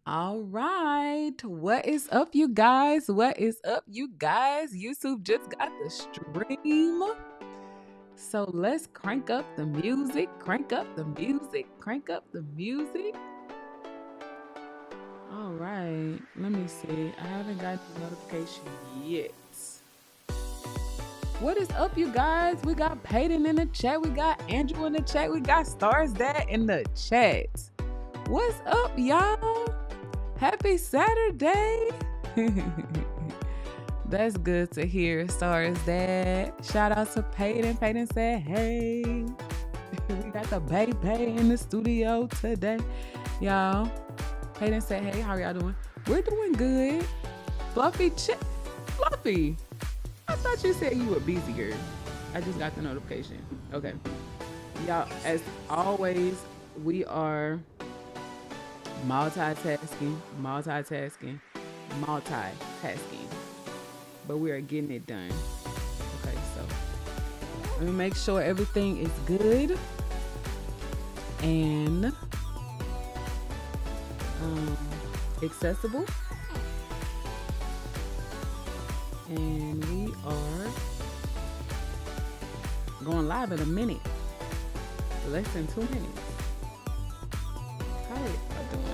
All right. What is up, you guys? What is up, you guys? YouTube just got the stream. So let's crank up the music, crank up the music, crank up the music. All right. Let me see. I haven't got the notification yet. What is up, you guys? We got Peyton in the chat. We got Andrew in the chat. We got Stars Dad in the chat. What's up, y'all? Happy Saturday. That's good to hear, Stars Dad. Shout out to Peyton. Peyton said, hey. We got the baby in the studio today. Y'all, Peyton said, hey, how y'all doing? We're doing good. Fluffy. Fluffy. I thought you said you were busier. I just got the notification. Okay. Y'all, as always, we are multitasking. But we are getting it done. Okay, so let me make sure everything is good. And accessible. And we are going live in a minute. Less than 2 minutes. How are you doing?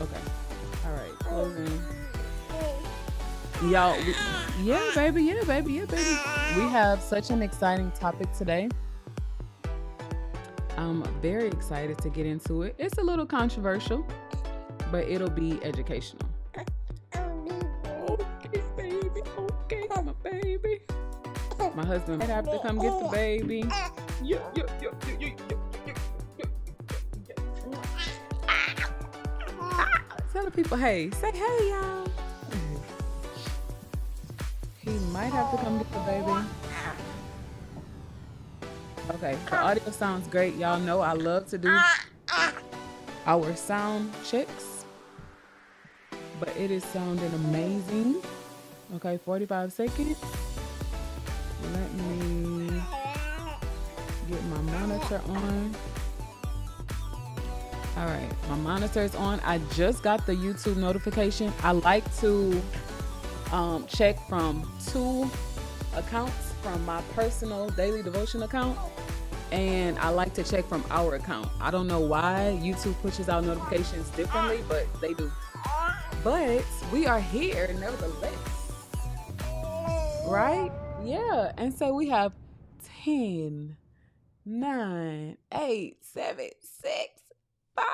Okay. All right. Closing. Y'all, yeah, baby. We have such an exciting topic today. I'm very excited to get into it. It's a little controversial, but it'll be educational. Okay, baby. Okay, my baby. My husband might have to come get the baby. Tell the people, hey, say hey, y'all. He might have to come get the baby. Okay, the audio sounds great. Y'all know I love to do our sound checks, but it is sounding amazing. Okay, 45 seconds. Let me get my monitor on. All right, my monitor is on. I just got the YouTube notification. I like to check from 2 accounts, from my personal daily devotion account, and I like to check from our account. I don't know why YouTube pushes out notifications differently, but they do. But we are here nevertheless, right? Yeah, and so we have 10, 9, 8, 7, 6, 5,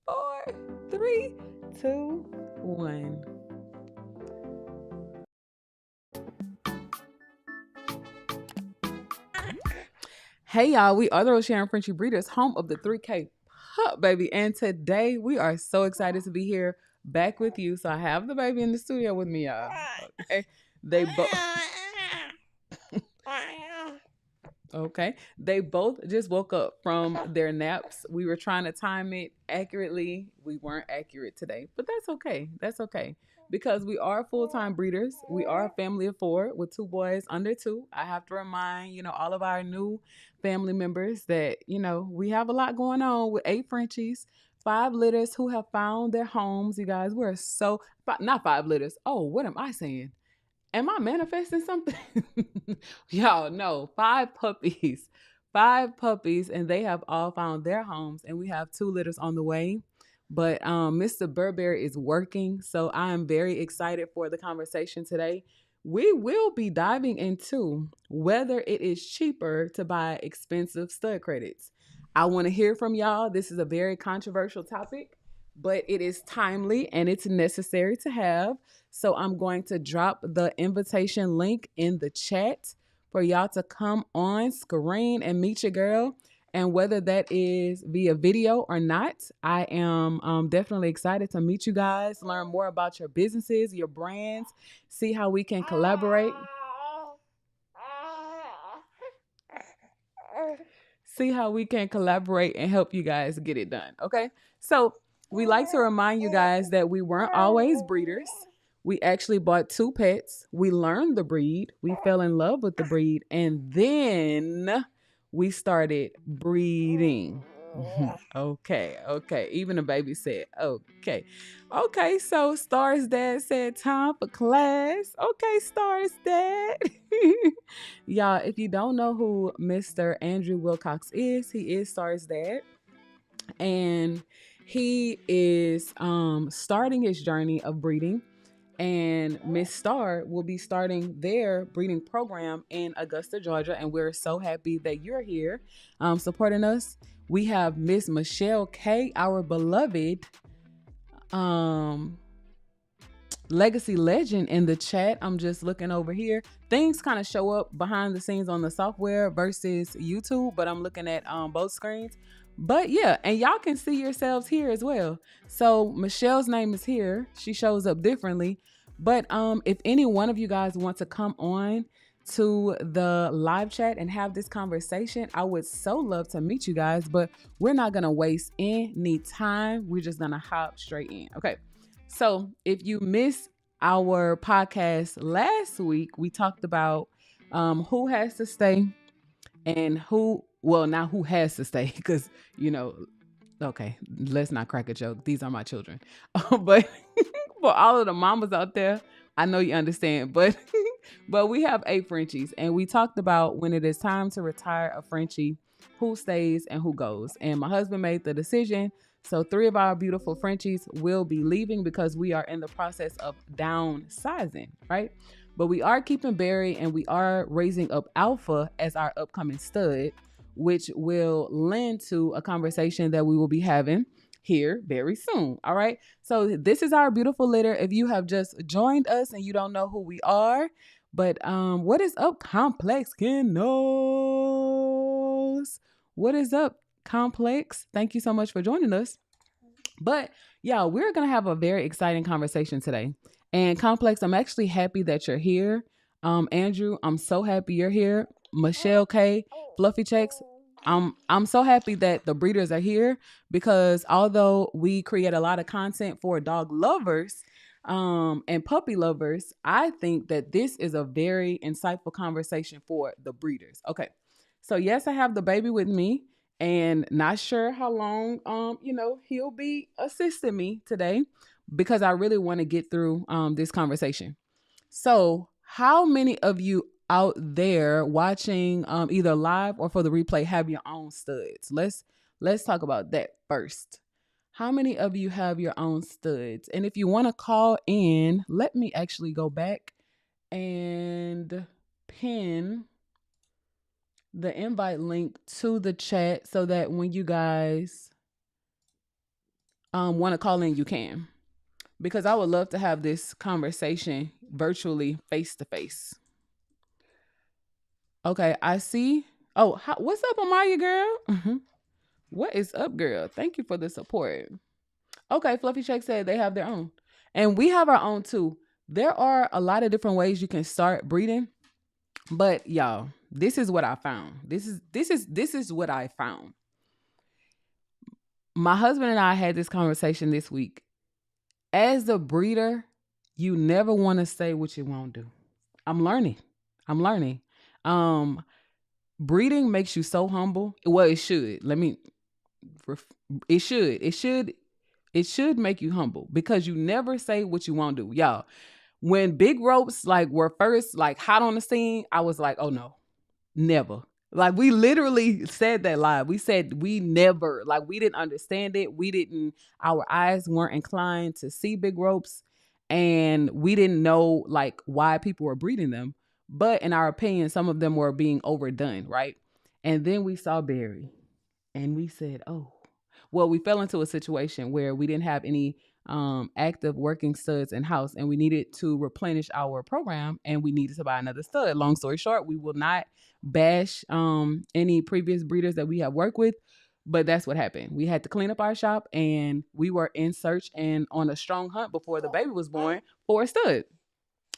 4, 3, 2, 1. Hey y'all, we are the Rosharon Frenchie breeders, home of the 3K pup baby, and today we are so excited to be here back with you. So I have the baby in the studio with me, y'all. Okay, they both. Okay, they both just woke up from their naps. We were trying to time it accurately. We weren't accurate today, but that's okay. That's okay. Because we are full-time breeders. We are a family of 4 with 2 boys under 2. I have to remind, all of our new family members that, we have a lot going on with 8 Frenchies, 5 litters who have found their homes. You guys, we're so, not 5 litters. Oh, what am I saying? Am I manifesting something? Y'all, no, 5 puppies. 5 puppies, and they have all found their homes, and we have 2 litters on the way. But Mr. Burberry is working, so I am very excited for the conversation today. We will be diving into whether it is cheaper to buy expensive stud credits. I want to hear from y'all. This is a very controversial topic, but it is timely and it's necessary to have. So I'm going to drop the invitation link in the chat for y'all to come on screen and meet your girl. And whether that is via video or not, I am definitely excited to meet you guys, learn more about your businesses, your brands, see how we can collaborate. See how we can collaborate and help you guys get it done, okay? So we like to remind you guys that we weren't always breeders. We actually bought 2 pets. We learned the breed. We fell in love with the breed. And then we started breeding. Okay. Even the baby said, okay. Okay, so Star's dad said time for class. Okay, Star's dad. Y'all, if you don't know who Mr. Andrew Wilcox is, he is Star's dad. And he is starting his journey of breeding. And Miss Star will be starting their breeding program in Augusta, Georgia. And we're so happy that you're here supporting us. We have Miss Michelle K, our beloved legacy legend, in the chat. I'm just looking over here. Things kind of show up behind the scenes on the software versus YouTube, but I'm looking at both screens. But yeah, and y'all can see yourselves here as well. So Michelle's name is here. She shows up differently. But if any one of you guys want to come on to the live chat and have this conversation, I would so love to meet you guys, but we're not going to waste any time. We're just going to hop straight in. Okay. So if you missed our podcast last week, we talked about who has to stay and not who has to stay, because, okay, let's not crack a joke. These are my children. But for all of the mamas out there, I know you understand, but we have 8 Frenchies, and we talked about when it is time to retire a Frenchie, who stays and who goes. And my husband made the decision. So 3 of our beautiful Frenchies will be leaving because we are in the process of downsizing, right? But we are keeping Barry, and we are raising up Alpha as our upcoming stud, which will lend to a conversation that we will be having here very soon. All right. So this is our beautiful litter. If you have just joined us and you don't know who we are, but what is up, Complex Kiddos? What is up, Complex? Thank you so much for joining us. But yeah, we're going to have a very exciting conversation today. And Complex, I'm actually happy that you're here. Andrew, I'm so happy you're here. Michelle K, Fluffy Checks, I'm so happy that the breeders are here, because although we create a lot of content for dog lovers and puppy lovers, I think that this is a very insightful conversation for the breeders. Okay. So yes, I have the baby with me, and not sure how long he'll be assisting me today, because I really want to get through this conversation. So how many of you out there watching either live or for the replay have your own studs? Let's talk about that first. How many of you have your own studs? And if you want to call in, let me actually go back and pin the invite link to the chat so that when you guys want to call in, you can. Because I would love to have this conversation virtually, face to face. Okay, I see. Oh, what's up, Amaya girl? What is up, girl? Thank you for the support. Okay, Fluffy Shake said they have their own. And we have our own too. There are a lot of different ways you can start breeding. But y'all, this is what I found. This is what I found. My husband and I had this conversation this week. As a breeder, you never want to say what you won't do. I'm learning. Breeding makes you so humble. Well, it should. It should make you humble, because you never say what you won't do. Y'all, when big ropes were first hot on the scene, I was like, oh no, never. We literally said that live. We said we never, we didn't understand it. Our eyes weren't inclined to see big ropes, and we didn't know why people were breeding them. But in our opinion, some of them were being overdone, right? And then we saw Barry, and we said, oh, well, we fell into a situation where we didn't have any active working studs in house, and we needed to replenish our program, and we needed to buy another stud. Long story short, we will not bash any previous breeders that we have worked with, but that's what happened. We had to clean up our shop, and we were in search and on a strong hunt before the baby was born for a stud.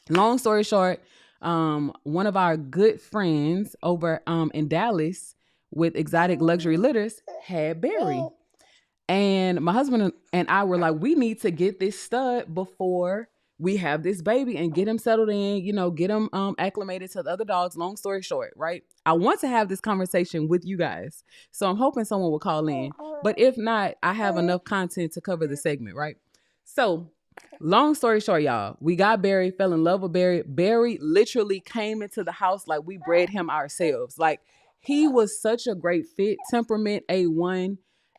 Long story short, one of our good friends over in Dallas with Exotic Luxury Litters had Barry. And my husband and I were like, we need to get this stud before we have this baby and get him settled in, get him acclimated to the other dogs. Long story short, right? I want to have this conversation with you guys. So I'm hoping someone will call in. But if not, I have enough content to cover the segment, right? So long story short, y'all, we got Barry, fell in love with Barry. Barry literally came into the house like we bred him ourselves. Like, he was such a great fit, temperament A1.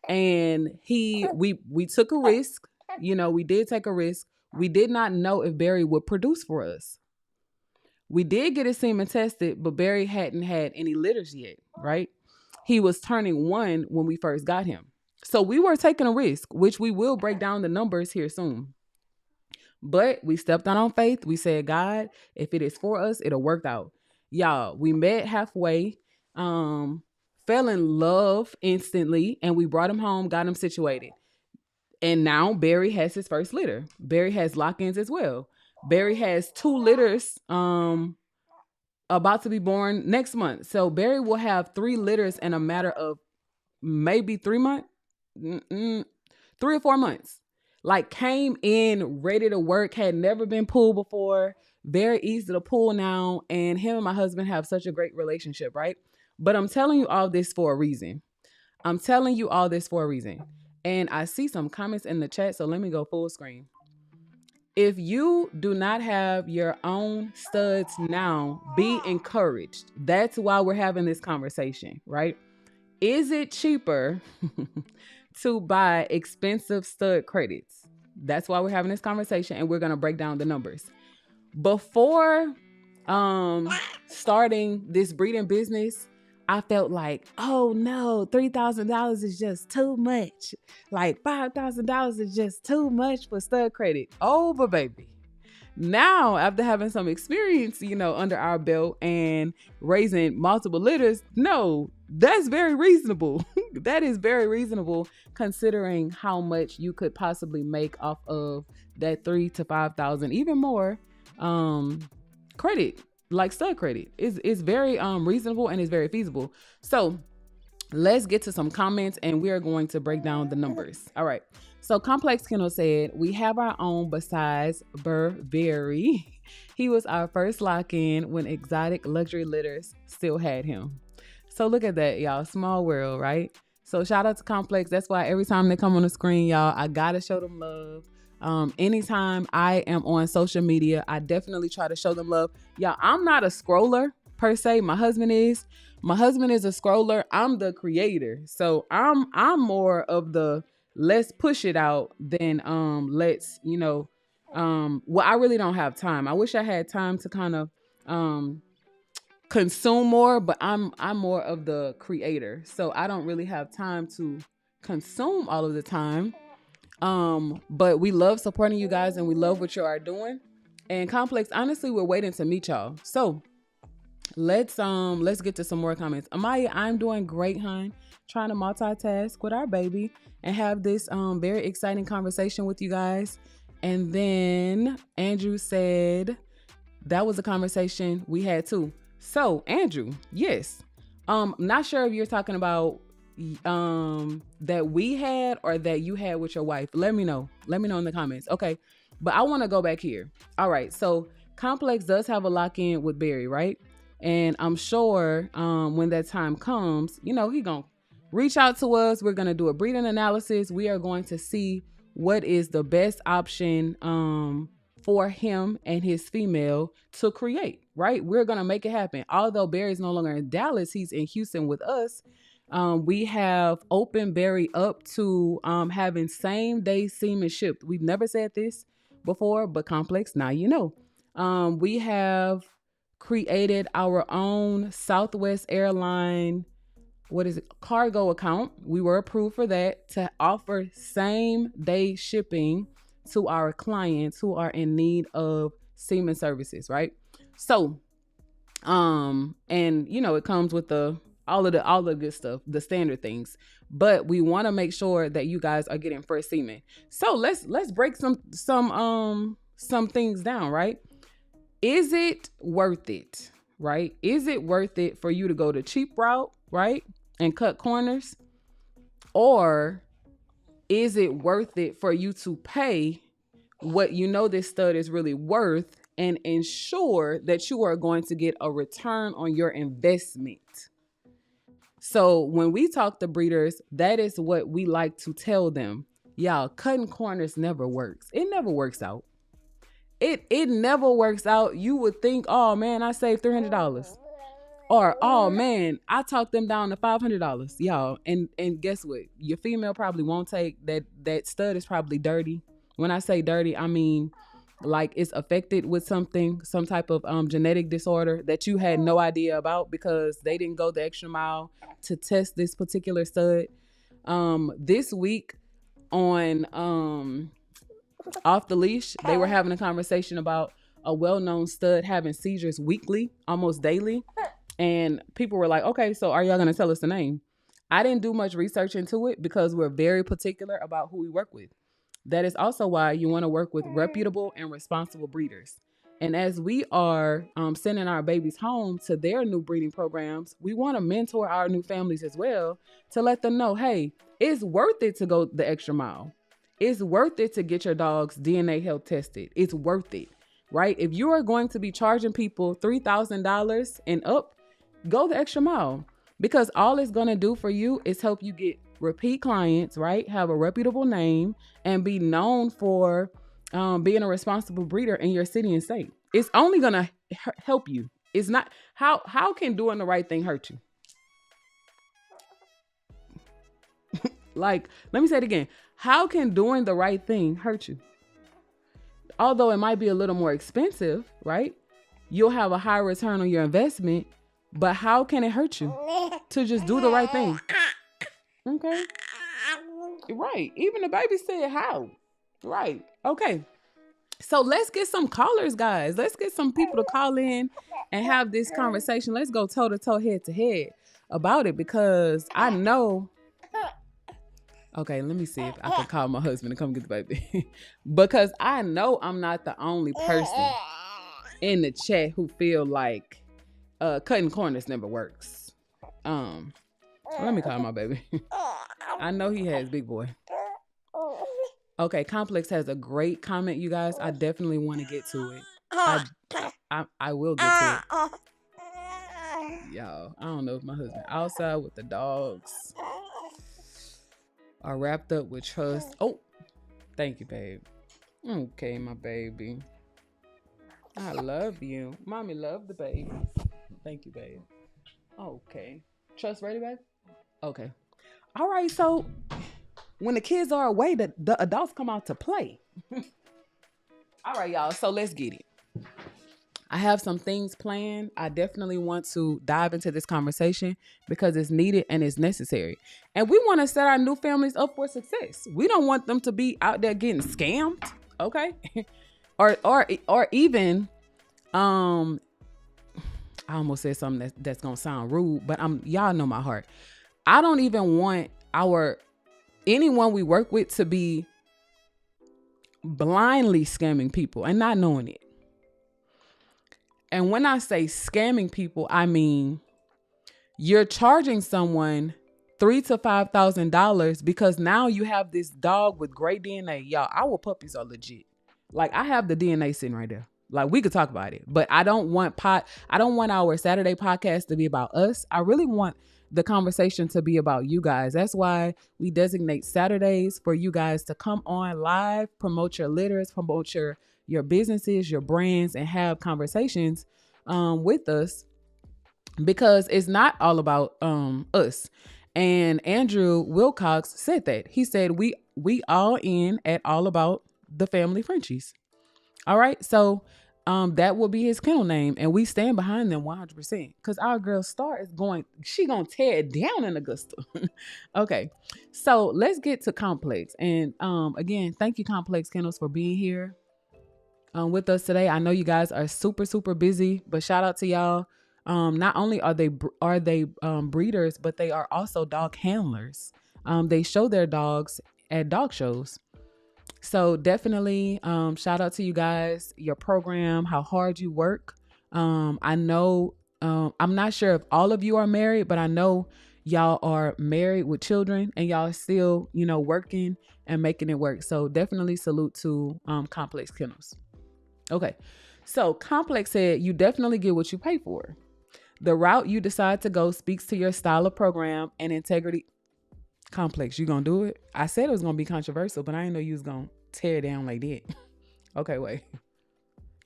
And we took a risk. We did take a risk. We did not know if Barry would produce for us. We did get his semen tested, but Barry hadn't had any litters yet, right? He was turning 1 when we first got him. So we were taking a risk, which we will break down the numbers here soon. But we stepped out on faith. We said, God, if it is for us, it'll work out. Y'all, we met halfway, fell in love instantly, and we brought him home, got him situated. And now Barry has his first litter. Barry has lock-ins as well. Barry has 2 litters about to be born next month. So Barry will have 3 litters in a matter of maybe 3 months, 3 or 4 months. Like, came in ready to work, had never been pulled before, very easy to pull now. And him and my husband have such a great relationship, right? But I'm telling you all this for a reason. And I see some comments in the chat, so let me go full screen. If you do not have your own studs now, be encouraged. That's why we're having this conversation, right? Is it cheaper to buy expensive stud credits? That's why we're having this conversation, and we're going to break down the numbers. Before starting this breeding business, I felt like, oh no, $3,000 is just too much. Like $5,000 is just too much for stud credit. Oh, but baby, now after having some experience, under our belt and raising multiple litters, no, that's very reasonable. That is very reasonable considering how much you could possibly make off of that $3,000 to $5,000, even more, credit. Like stud credit is very reasonable and is very feasible. So let's get to some comments and we are going to break down the numbers. All right. So Complex Kennel said, we have our own besides Burberry. He was our first lock-in when exotic luxury litters still had him. So look at that, y'all. Small world, right? So shout out to Complex. That's why every time they come on the screen, y'all, I gotta show them love. Anytime I am on social media, I definitely try to show them love. Y'all, I'm not a scroller per se. My husband is a scroller. I'm the creator. So I'm more of the let's push it out than let's, well, I really don't have time. I wish I had time to kind of consume more, but I'm more of the creator. So I don't really have time to consume all of the time. But we love supporting you guys and we love what you are doing. And Complex, honestly, we're waiting to meet y'all. So let's get to some more comments. Amaya, I'm doing great, hon. Trying to multitask with our baby and have this very exciting conversation with you guys. And then Andrew said that was a conversation we had too. So Andrew, yes. Not sure if you're talking about that we had or that you had with your wife. Let me know in the comments. Okay, but I want to go back here. All right, so Complex does have a lock-in with Barry, right? And I'm sure when that time comes, he gonna reach out to us. We're gonna do a breeding analysis. We are going to see what is the best option for him and his female to create, right? We're gonna make it happen. Although Barry's no longer in Dallas, he's in Houston with us. We have opened Barry up to having same day semen shipped. We've never said this before, but Complex, now you know. We have created our own Southwest Airline, cargo account. We were approved for that to offer same day shipping to our clients who are in need of semen services, right? So, and it comes with all the good stuff, the standard things, but we want to make sure that you guys are getting first semen. So let's break some things down, right? Is it worth it, right? Is it worth it for you to go the cheap route, right? And cut corners? Or is it worth it for you to pay what you know this stud is really worth and ensure that you are going to get a return on your investment. So when we talk to breeders, that is what we like to tell them. Y'all, cutting corners never works. It never works out. It never works out. You would think, oh man, I saved $300. Or, oh man, I talked them down to $500, y'all. And guess what? Your female probably won't take that stud is probably dirty. When I say dirty, I mean like it's affected with something, some type of genetic disorder that you had no idea about because they didn't go the extra mile to test this particular stud. This week on Off the Leash, they were having a conversation about a well-known stud having seizures weekly, almost daily. And people were like, okay, so are y'all going to tell us the name? I didn't do much research into it because we're very particular about who we work with. That is also why you want to work with reputable and responsible breeders. And as we are sending our babies home to their new breeding programs, we want to mentor our new families as well to let them know, hey, it's worth it to go the extra mile. It's worth it to get your dog's DNA health tested. It's worth it, right? If you are going to be charging people $3,000 and up, go the extra mile, because all it's going to do for you is help you get repeat clients, right? Have a reputable name and be known for being a responsible breeder in your city and state. It's only going to help you. It's not, how can doing the right thing hurt you? Like, let me say it again. How can doing the right thing hurt you? Although it might be a little more expensive, right? You'll have a high return on your investment, but how can it hurt you to just do the right thing? Okay. Right. Even the baby said how. Right. Okay. So let's get some callers, guys. Let's get some people to call in and have this conversation. Let's go toe to toe, head to head about it, because I know. Okay, let me see if I can call my husband to come get the baby. Because I know I'm not the only person in the chat who feel like cutting corners never works. Let me call my baby. I know he has, big boy. Okay, Complex has a great comment, you guys. I definitely want to get to it. I will get to it. Y'all, I don't know if my husband outside with the dogs are wrapped up with trust. Oh, thank you, babe. Okay, my baby. I love you. Mommy love the baby. Thank you, babe. Okay. Trust ready, babe? Okay. All right, so when the kids are away, the adults come out to play. All right, y'all, so let's get it. I have some things planned. I definitely want to dive into this conversation because it's needed and it's necessary. And we want to set our new families up for success. We don't want them to be out there getting scammed, okay? or even I almost said something that's gonna sound rude, but y'all know my heart. I don't even want anyone we work with to be blindly scamming people and not knowing it. And when I say scamming people, I mean you're charging someone $3,000 to $5,000 because now you have this dog with great DNA. Y'all, our puppies are legit. Like, I have the DNA sitting right there. Like, we could talk about it, but I don't want our Saturday podcast to be about us. I really want the conversation to be about you guys. That's why we designate Saturdays for you guys to come on live, promote your litters, promote your businesses, your brands, and have conversations with us, because it's not all about us. And Andrew Wilcox said that. He said we all in at all about the family Frenchies. All right, so that will be his kennel name, and we stand behind them 100%, because our girl Star is gonna tear it down in Augusta. Okay, so let's get to Complex. And again, thank you, Complex Kennels, for being here with us today. I know you guys are super, super busy, but shout out to y'all. Not only are they breeders, but they are also dog handlers. They show their dogs at dog shows. So definitely shout out to you guys, your program, how hard you work. I know, I'm not sure if all of you are married, but I know y'all are married with children and y'all are still, working and making it work. So definitely salute to Complex Kennels. Okay. So Complex said, you definitely get what you pay for. The route you decide to go speaks to your style of program and integrity. Complex, you gonna do it? I said it was gonna be controversial, but I didn't know you was gonna tear it down like that. Okay, wait.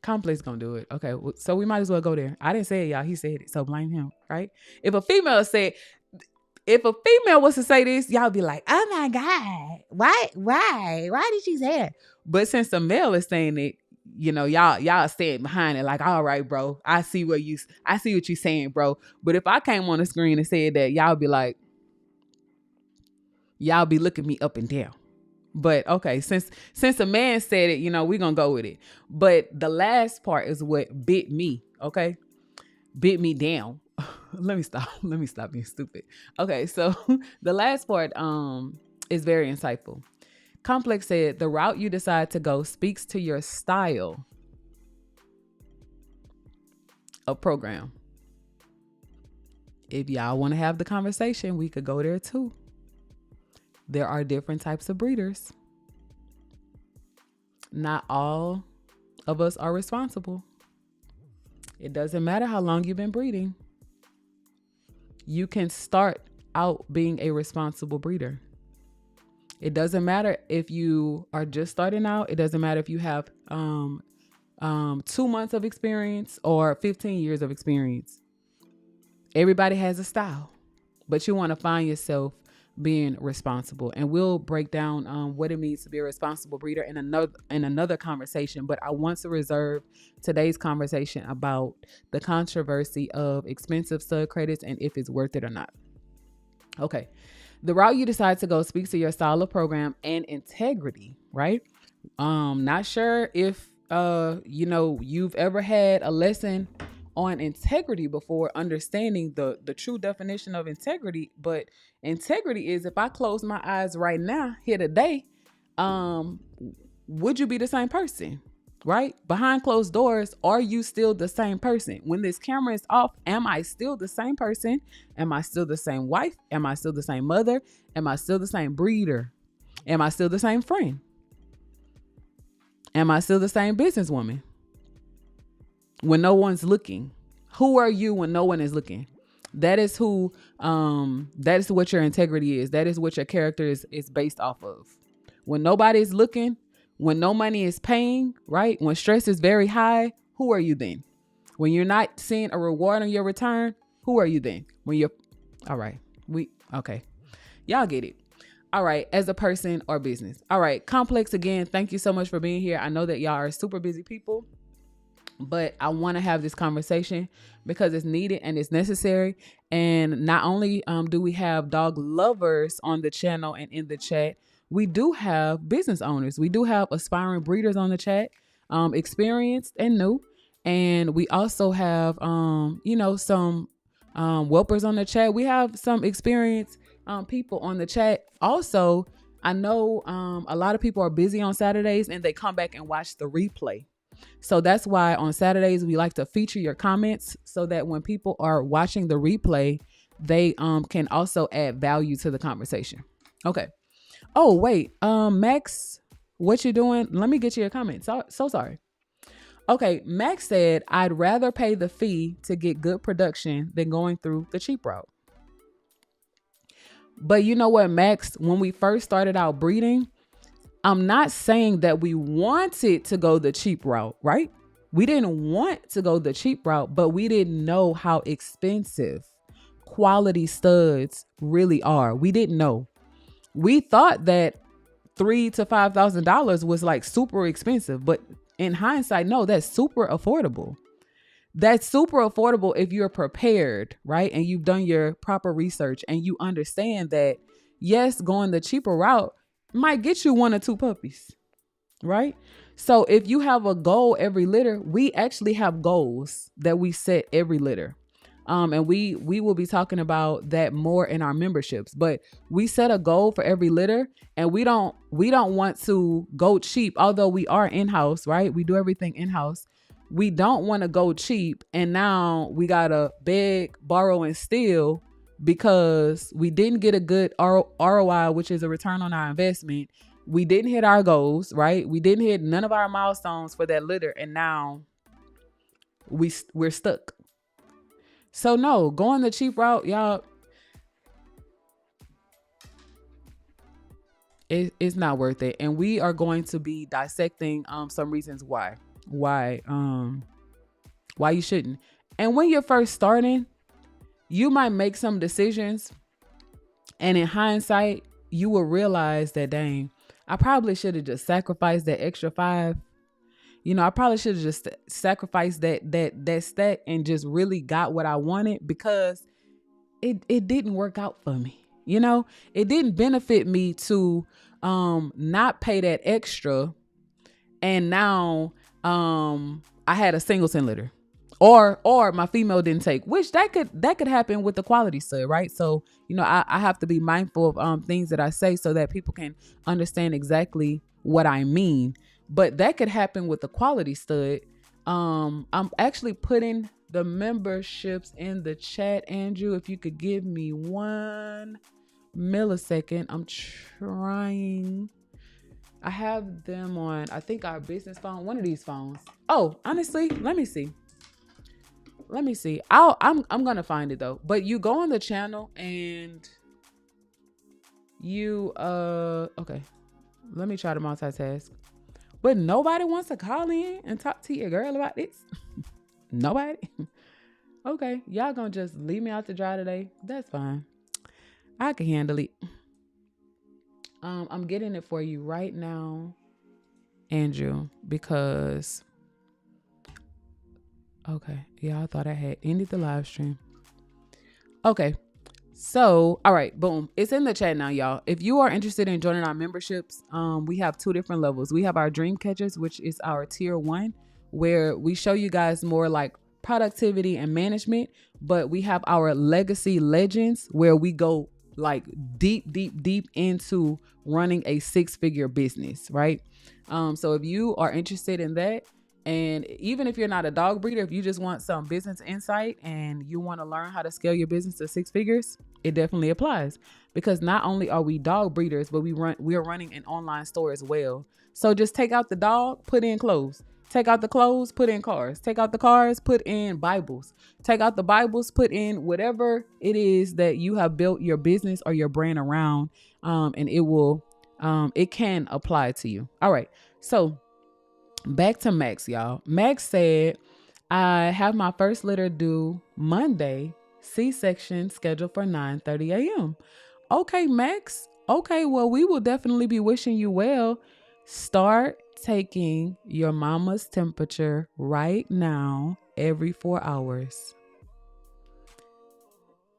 Complex gonna do it. Okay, so we might as well go there. I didn't say it, y'all. He said it, so blame him, right? If a female was to say this, y'all be like, "Oh my God, why did she say it?" But since the male is saying it, y'all stand behind it. Like, all right, bro, I see what you saying, bro. But if I came on the screen and said that, y'all be like, y'all be looking me up and down. But okay, since a man said it, we're gonna go with it. But the last part is what bit me, okay? Bit me down. Let me stop being stupid. Okay, so the last part is very insightful. Complex said, the route you decide to go speaks to your style of program. If y'all want to have the conversation, we could go there too. There are different types of breeders. Not all of us are responsible. It doesn't matter how long you've been breeding. You can start out being a responsible breeder. It doesn't matter if you are just starting out. It doesn't matter if you have 2 months of experience or 15 years of experience. Everybody has a style, but you want to find yourself being responsible, and we'll break down what it means to be a responsible breeder in another conversation. But I want to reserve today's conversation about the controversy of expensive stud credits and if it's worth it or not. Okay, the route you decide to go speaks to your style of program and integrity, right? Not sure if you've ever had a lesson on integrity before, understanding the true definition of integrity. But integrity is, if I close my eyes right now here today, would you be the same person, right? Behind closed doors, are you still the same person? When this camera is off, am I still the same person? Am I still the same wife? Am I still the same mother? Am I still the same breeder? Am I still the same friend? Am I still the same businesswoman? When no one's looking, who are you when no one is looking? That is that is what your integrity is. That is what your character is based off of. When nobody's looking, when no money is paying, right? When stress is very high, who are you then? When you're not seeing a reward on your return, who are you then? Okay. Y'all get it. All right. As a person or business. All right. Complex, again, thank you so much for being here. I know that y'all are super busy people, but I want to have this conversation because it's needed and it's necessary. And not only do we have dog lovers on the channel and in the chat, we do have business owners. We do have aspiring breeders on the chat, experienced and new. And we also have, some whelpers on the chat. We have some experienced people on the chat. Also, I know a lot of people are busy on Saturdays and they come back and watch the replay. So that's why on Saturdays, we like to feature your comments so that when people are watching the replay, they can also add value to the conversation. Okay. Oh, wait. Max, what you doing? Let me get you a comment. So sorry. Okay. Max said, I'd rather pay the fee to get good production than going through the cheap route. But you know what, Max, when we first started out breeding, I'm not saying that we wanted to go the cheap route, right? We didn't want to go the cheap route, but we didn't know how expensive quality studs really are. We didn't know. We thought that $3,000 to $5,000 was like super expensive, but in hindsight, no, that's super affordable. That's super affordable if you're prepared, right? And you've done your proper research and you understand that, yes, going the cheaper route might get you 1 or 2 puppies, right? So if you have a goal every litter, we actually have goals that we set every litter. And we will be talking about that more in our memberships, but we set a goal for every litter and we don't want to go cheap. Although we are in-house, right? We do everything in-house. We don't want to go cheap. And now we got to beg, borrow, and steal because we didn't get a good ROI, which is a return on our investment. We didn't hit our goals, right? We didn't hit none of our milestones for that litter, and now we're stuck. So no, going the cheap route, y'all, it's not worth it. And we are going to be dissecting some reasons why you shouldn't. And when you're first starting, you might make some decisions, and in hindsight, you will realize that, dang, I probably should have just sacrificed that extra 5. I probably should have just sacrificed that stack and just really got what I wanted, because it didn't work out for me. It didn't benefit me to not pay that extra, and now I had a singleton litter, or my female didn't take, which that could happen with the quality stud, right? So I have to be mindful of things that I say so that people can understand exactly what I mean. But that could happen with the quality stud. I'm actually putting the memberships in the chat. Andrew, if you could give me 1 millisecond. I'm trying. I have them on, I think, our business phone, one of these phones. Oh, honestly, let me see. I'm gonna find it though. But you go on the channel and you okay. Let me try to multitask. But nobody wants to call in and talk to your girl about this. Nobody. Okay, y'all gonna just leave me out to dry today. That's fine. I can handle it. I'm getting it for you right now, Andrew, because okay, yeah, I thought I had ended the live stream. Okay, so all right, boom, it's in the chat now, y'all. If you are interested in joining our memberships, we have 2 different levels. We have our dream catchers, which is our tier 1, where we show you guys more like productivity and management. But we have our legacy legends, where we go like deep into running a 6-figure business, right? So if you are interested in that, and even if you're not a dog breeder, if you just want some business insight and you want to learn how to scale your business to 6 figures, it definitely applies, because not only are we dog breeders, but we are running an online store as well. So just take out the dog, put in clothes. Take out the clothes, put in cars. Take out the cars, put in Bibles. Take out the Bibles, put in whatever it is that you have built your business or your brand around, and it can apply to you. All right, so back to Max, y'all. Max said, I have my first litter due Monday, C-section scheduled for 9:30 a.m. Okay, Max. Okay, well, we will definitely be wishing you well. Start taking your mama's temperature right now every 4 hours.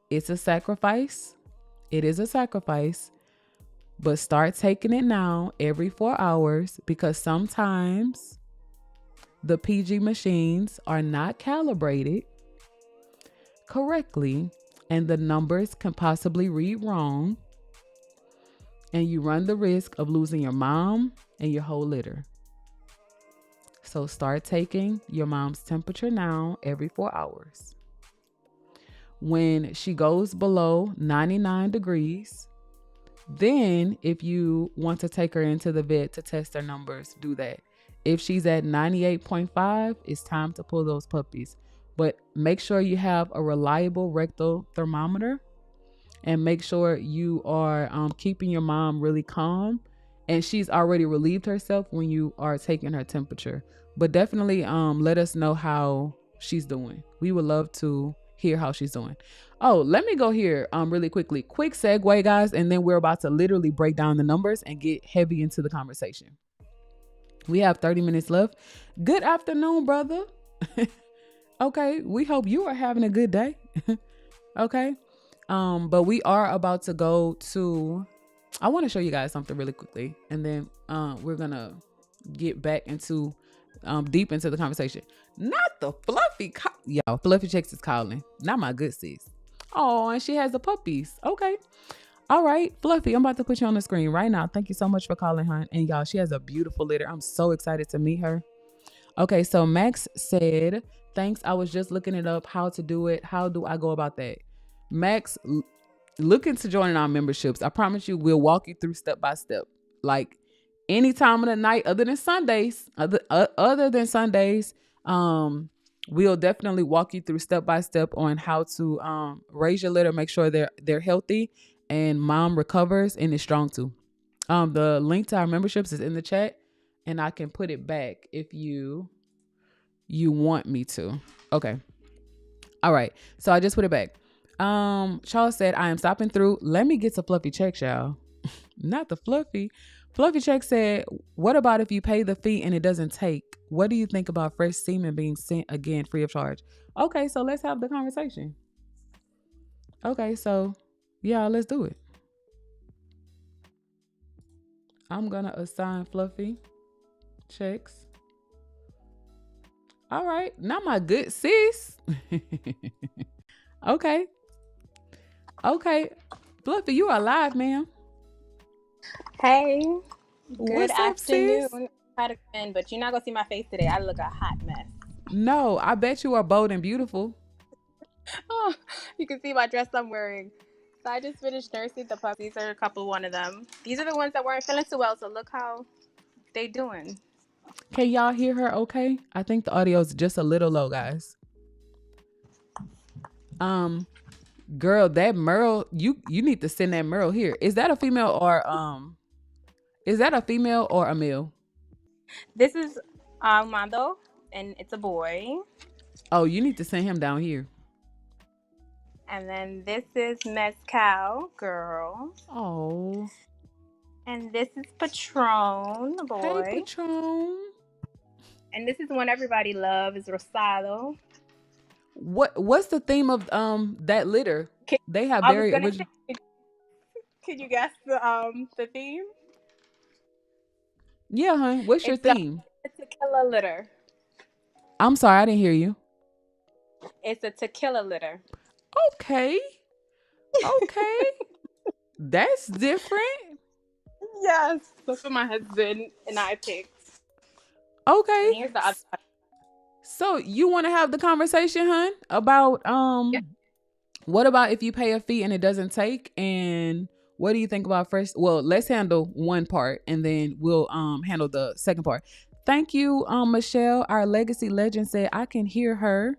It's a sacrifice. It is a sacrifice, but start taking it now every 4 hours, because sometimes the PG machines are not calibrated correctly and the numbers can possibly read wrong, and you run the risk of losing your mom and your whole litter. So start taking your mom's temperature now every 4 hours. When she goes below 99 degrees, then if you want to take her into the vet to test her numbers, do that. If she's at 98.5, it's time to pull those puppies. But make sure you have a reliable rectal thermometer, and make sure you are keeping your mom really calm, and she's already relieved herself when you are taking her temperature. But definitely let us know how she's doing. We would love to hear how she's doing. Oh, let me go here really quickly. Quick segue, guys, and then we're about to literally break down the numbers and get heavy into the conversation. We have 30 minutes left. Good afternoon, brother. Okay, we hope you are having a good day. Okay. But we are about to go to, I want to show you guys something really quickly, and then we're gonna get back into deep into the conversation. Not the Fluffy, y'all. Fluffy Checks is calling. Not my good sis. Oh, and she has the puppies. Okay. All right, Fluffy, I'm about to put you on the screen right now. Thank you so much for calling her. And y'all, she has a beautiful litter. I'm so excited to meet her. Okay, so Max said, thanks. I was just looking it up, how to do it. How do I go about that? Max, look into joining our memberships. I promise you, we'll walk you through step by step. Like any time of the night, other than Sundays, we'll definitely walk you through step by step on how to raise your litter, make sure they're healthy, and mom recovers and is strong too. The link to our memberships is in the chat, and I can put it back if you want me to. Okay. All right. So I just put it back. Charles said, I am stopping through. Let me get to Fluffy Check, y'all. Not the Fluffy. Fluffy Check said, what about if you pay the fee and it doesn't take? What do you think about fresh semen being sent again free of charge? Okay, so let's have the conversation. Okay, so yeah, let's do it. I'm gonna assign Fluffy checks. All right, now my good sis. Okay. Fluffy, you are live, ma'am. Hey. What's up, afternoon. sis? Try to come in, but you're not gonna see my face today. I look a hot mess. No, I bet you are bold and beautiful. Oh, you can see my dress I'm wearing. So I just finished nursing the puppies. These are a couple, one of them. These are the ones that weren't feeling too well, so look how they doing. Can y'all hear her okay? I think the audio is just a little low, guys. Girl, that Merle, you need to send that Merle here. Is that a female or a male? This is Armando, and it's a boy. Oh, you need to send him down here. And then this is Mezcal, girl. Oh. And this is Patron, boy. Hey, Patron. And this is one everybody loves, Rosado. What's the theme of that litter? They have very original. Can you guess the theme? Yeah, hon. What's your theme? It's a tequila litter. I'm sorry, I didn't hear you. It's a tequila litter. Okay. That's different. Yes. That's what my husband and I picked. Okay. And here's the other. So you want to have the conversation, hun, about what about if you pay a fee and it doesn't take, and what do you think about fresh? Well, let's handle one part and then we'll handle the second part. Thank you, Michelle, our legacy legend, said I can hear her.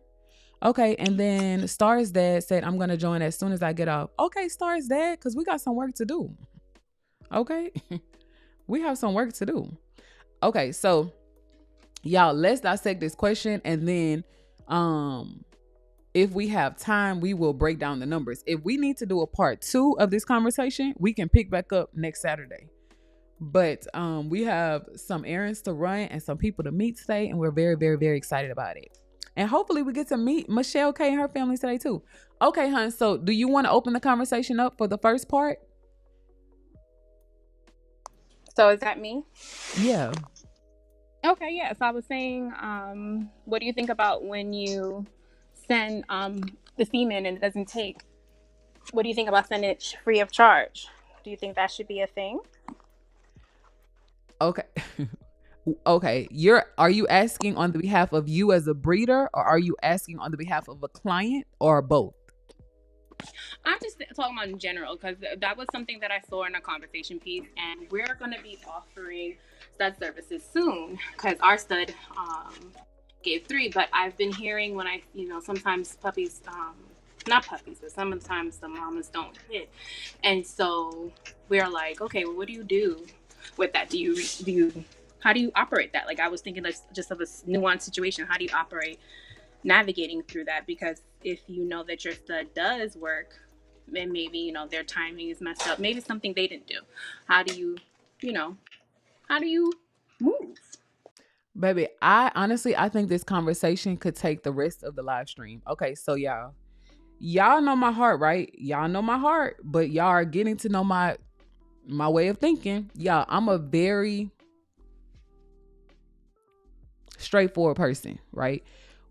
Okay, and then Star's dad said I'm gonna join as soon as I get off. Okay, Star's dad, because we got some work to do. Okay, we have some work to do. Okay, so y'all, let's dissect this question, and then if we have time, we will break down the numbers. If we need to do a part 2 of this conversation, we can pick back up next Saturday. But we have some errands to run and some people to meet today, and we're very, very, very excited about it. And hopefully we get to meet Michelle K and her family today too. Okay, hun, so do you want to open the conversation up for the first part? So is that me? Yeah. Okay, yeah. So I was saying, what do you think about when you send the semen and it doesn't take? What do you think about sending it free of charge? Do you think that should be a thing? Okay. Okay. Are you asking on the behalf of you as a breeder, or are you asking on the behalf of a client, or both? I'm just talking about in general, because that was something that I saw in a conversation piece, and we're going to be offering stud services soon, because our stud gave 3, but I've been hearing when sometimes puppies, not puppies, but sometimes the mamas don't hit, and so we're like, okay, well, what do you do with that? How do you operate that? Like, I was thinking just of a nuanced situation. How do you operate navigating through that? Because if you know that your stud does work, and maybe, their timing is messed up, maybe something they didn't do. How do you move? Baby, I think this conversation could take the rest of the live stream. Okay, so y'all know my heart, right? Y'all know my heart, but y'all are getting to know my way of thinking. Y'all, I'm a very straightforward person, right?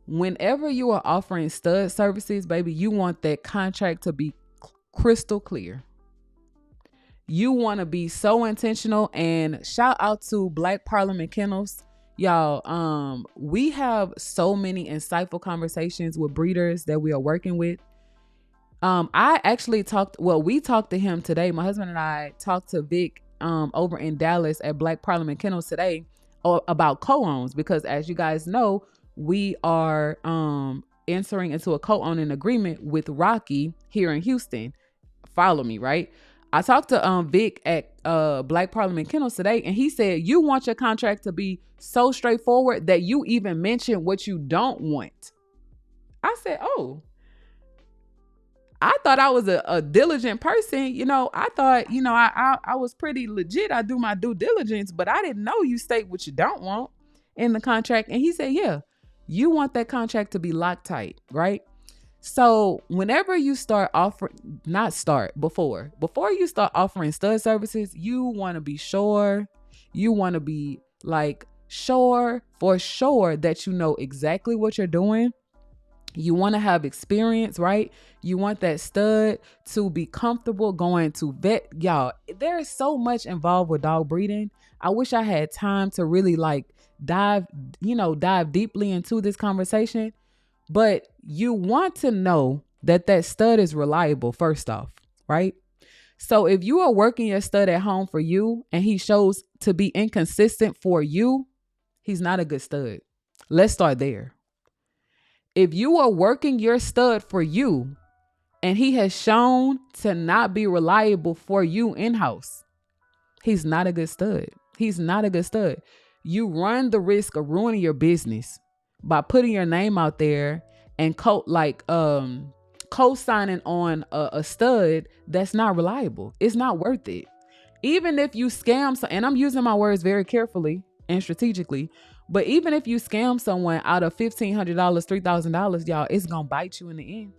Whenever you are offering stud services, baby, you want that contract to be crystal clear. You want to be so intentional, and shout out to Black Parliament Kennels. Y'all, we have so many insightful conversations with breeders that we are working with. I actually we talked to him today. My husband and I talked to Vic over in Dallas at Black Parliament Kennels today about co-owns, because as you guys know, we are entering into a co-owning agreement with Rocky here in Houston. Follow me, right? I talked to Vic at Black Parliament Kennels today, and he said you want your contract to be so straightforward that you even mention what you don't want. I said, oh, I thought I was a diligent person. I thought, I was pretty legit. I do my due diligence, but I didn't know you state what you don't want in the contract. And he said, yeah, you want that contract to be Loctite, right? So whenever you start offering, before you start offering stud services, you want to be sure, you want to be like sure that you know exactly what you're doing. You want to have experience, right? You want that stud to be comfortable going to vet. Y'all, there is so much involved with dog breeding. I wish I had time to really dive deeply into this conversation. But you want to know that stud is reliable, first off, right? So if you are working your stud at home for you and he shows to be inconsistent for you, he's not a good stud. Let's start there. If you are working your stud for you and he has shown to not be reliable for you in-house, he's not a good stud. He's not a good stud. You run the risk of ruining your business by putting your name out there and co-signing on a stud that's not reliable. It's not worth it. Even if you scam, and I'm using my words very carefully and strategically, but even if you scam someone out of $1,500, $3,000, y'all, it's going to bite you in the end.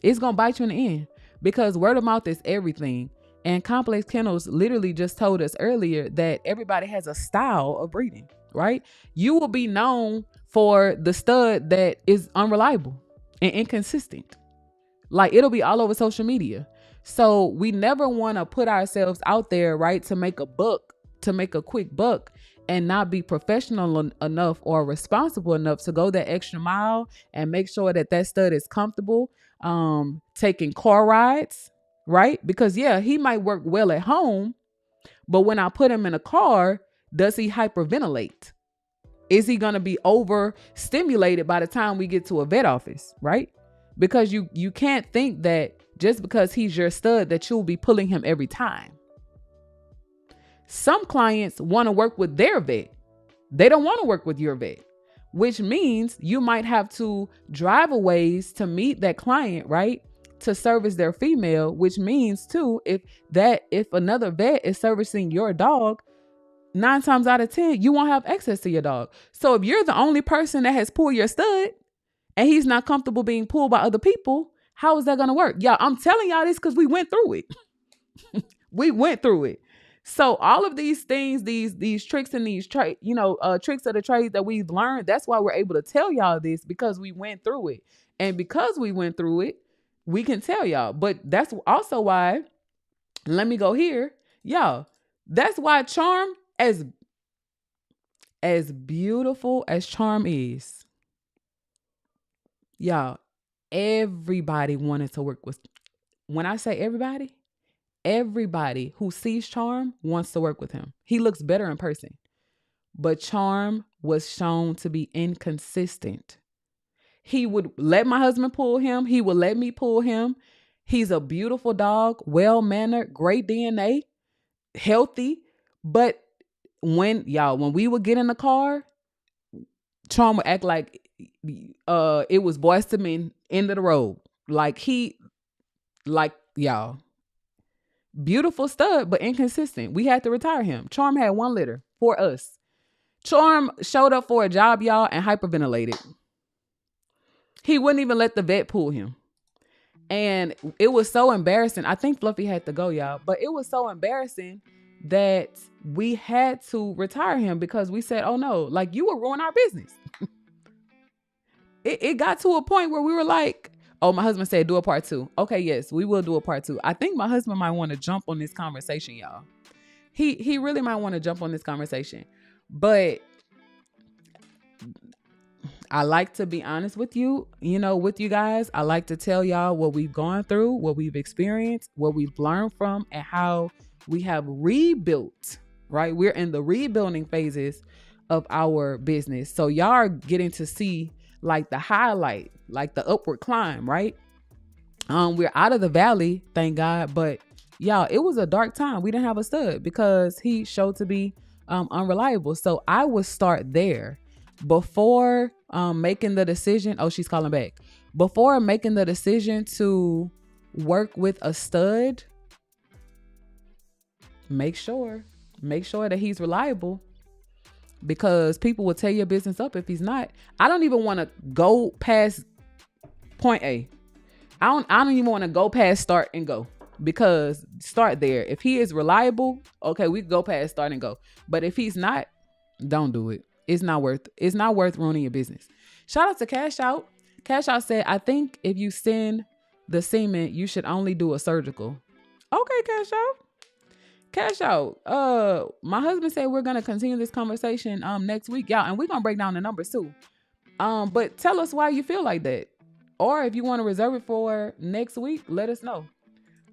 It's going to bite you in the end because word of mouth is everything. And Complex Kennels literally just told us earlier that everybody has a style of breeding, right? You will be known for the stud that is unreliable and inconsistent. Like, it'll be all over social media. So we never want to put ourselves out there, right, to make a quick buck and not be professional enough or responsible enough to go that extra mile and make sure that stud is comfortable, taking car rides, right? Because yeah, he might work well at home, but when I put him in a car, does he hyperventilate? Is he going to be overstimulated by the time we get to a vet office, right? Because you can't think that just because he's your stud that you'll be pulling him every time. Some clients want to work with their vet. They don't want to work with your vet, which means you might have to drive a ways to meet that client, right? To service their female, which means too, if another vet is servicing your dog, 9 times out of 10, you won't have access to your dog. So if you're the only person that has pulled your stud and he's not comfortable being pulled by other people, how is that going to work? Y'all, I'm telling y'all this because we went through it. We went through it. So all of these things, these tricks and these tricks of the trade that we've learned, that's why we're able to tell y'all this, because we went through it. And because we went through it, we can tell y'all. But that's also why, let me go here, y'all, that's why Charm, as beautiful as Charm is, y'all, everybody wanted to work with. When I say everybody who sees Charm wants to work with him. He looks better in person. But Charm was shown to be inconsistent. He would let my husband pull him. He would let me pull him. He's a beautiful dog, well-mannered, great DNA, healthy. But when we would get in the car, Charm would act like it was Boyz II Men, end of the road. Y'all, beautiful stud, but inconsistent. We had to retire him. Charm had 1 litter for us. Charm showed up for a job, y'all, and hyperventilated. He wouldn't even let the vet pull him. And it was so embarrassing. I think Fluffy had to go, y'all. But it was so embarrassing that we had to retire him because we said, oh no, you will ruin our business. It got to a point where we were like, oh, my husband said do a part 2. Okay, yes, we will do a part 2. I think my husband might want to jump on this conversation, y'all. He really might want to jump on this conversation. But I like to be honest with you, with you guys. I like to tell y'all what we've gone through, what we've experienced, what we've learned from, and how we have rebuilt, right? We're in the rebuilding phases of our business. So y'all are getting to see like the highlight, like the upward climb, right? We're out of the valley, thank God. But y'all, it was a dark time. We didn't have a stud because he showed to be unreliable. So I would start there before making the decision. Oh, she's calling back. Before making the decision to work with a stud, make sure that he's reliable, because people will tear your business up if he's not. I don't even want to go past point A. I don't even want to go past start and go, because start there. If he is reliable, okay, we can go past start and go. But if he's not, don't do it. It's not worth ruining your business. Shout out to Cash Out. Cash Out said, I think if you send the semen, you should only do a surgical. Okay, Cash Out. Cash Out. My husband said we're gonna continue this conversation next week, y'all, and we're gonna break down the numbers too. But tell us why you feel like that. Or if you want to reserve it for next week, let us know.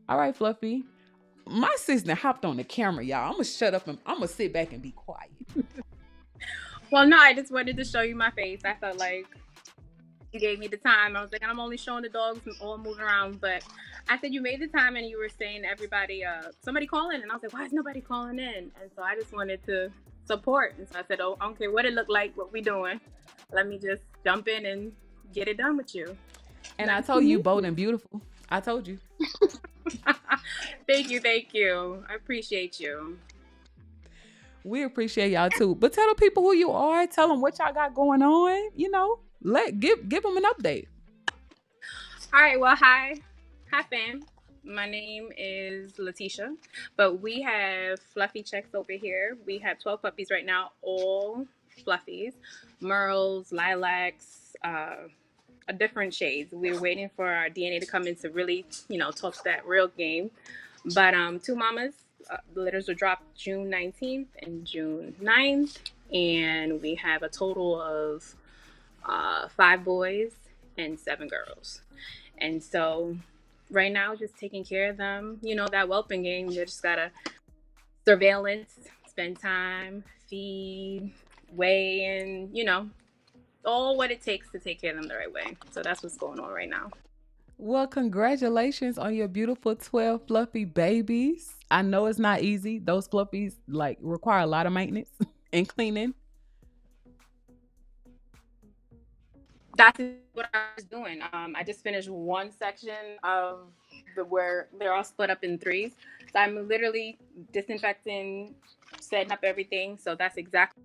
All right, Fluffy. My sister hopped on the camera, y'all. I'm gonna shut up and I'm gonna sit back and be quiet. Well, no, I just wanted to show you my face. I felt like you gave me the time. I was like, I'm only showing the dogs all moving around, but I said you made the time, and you were saying everybody, somebody calling, and I was like, why is nobody calling in? And so I just wanted to support, and so I said, oh, I don't care what it looked like, what we doing. Let me just jump in and get it done with you. And I told you, bold and beautiful. I told you. Thank you. I appreciate you. We appreciate y'all too. But tell the people who you are. Tell them what y'all got going on. Give them an update. All right. Well, hi, fam. My name is Letitia, but we have fluffy checks over here. We have 12 puppies right now, all fluffies, merles, lilacs, different shades. We're waiting for our DNA to come in to really, talk that real game. But 2 mamas, the litters will drop June 19th and June 9th. And we have a total of 5 boys and 7 girls. And so right now, just taking care of them, that whelping game, you just gotta surveillance, spend time, feed, weigh, and, all what it takes to take care of them the right way. So that's what's going on right now. Well, congratulations on your beautiful 12 fluffy babies. I know it's not easy. Those fluffies require a lot of maintenance and cleaning. That's what I was doing. I just finished one section of where they're all split up in 3s. So I'm literally disinfecting, setting up everything. So that's exactly.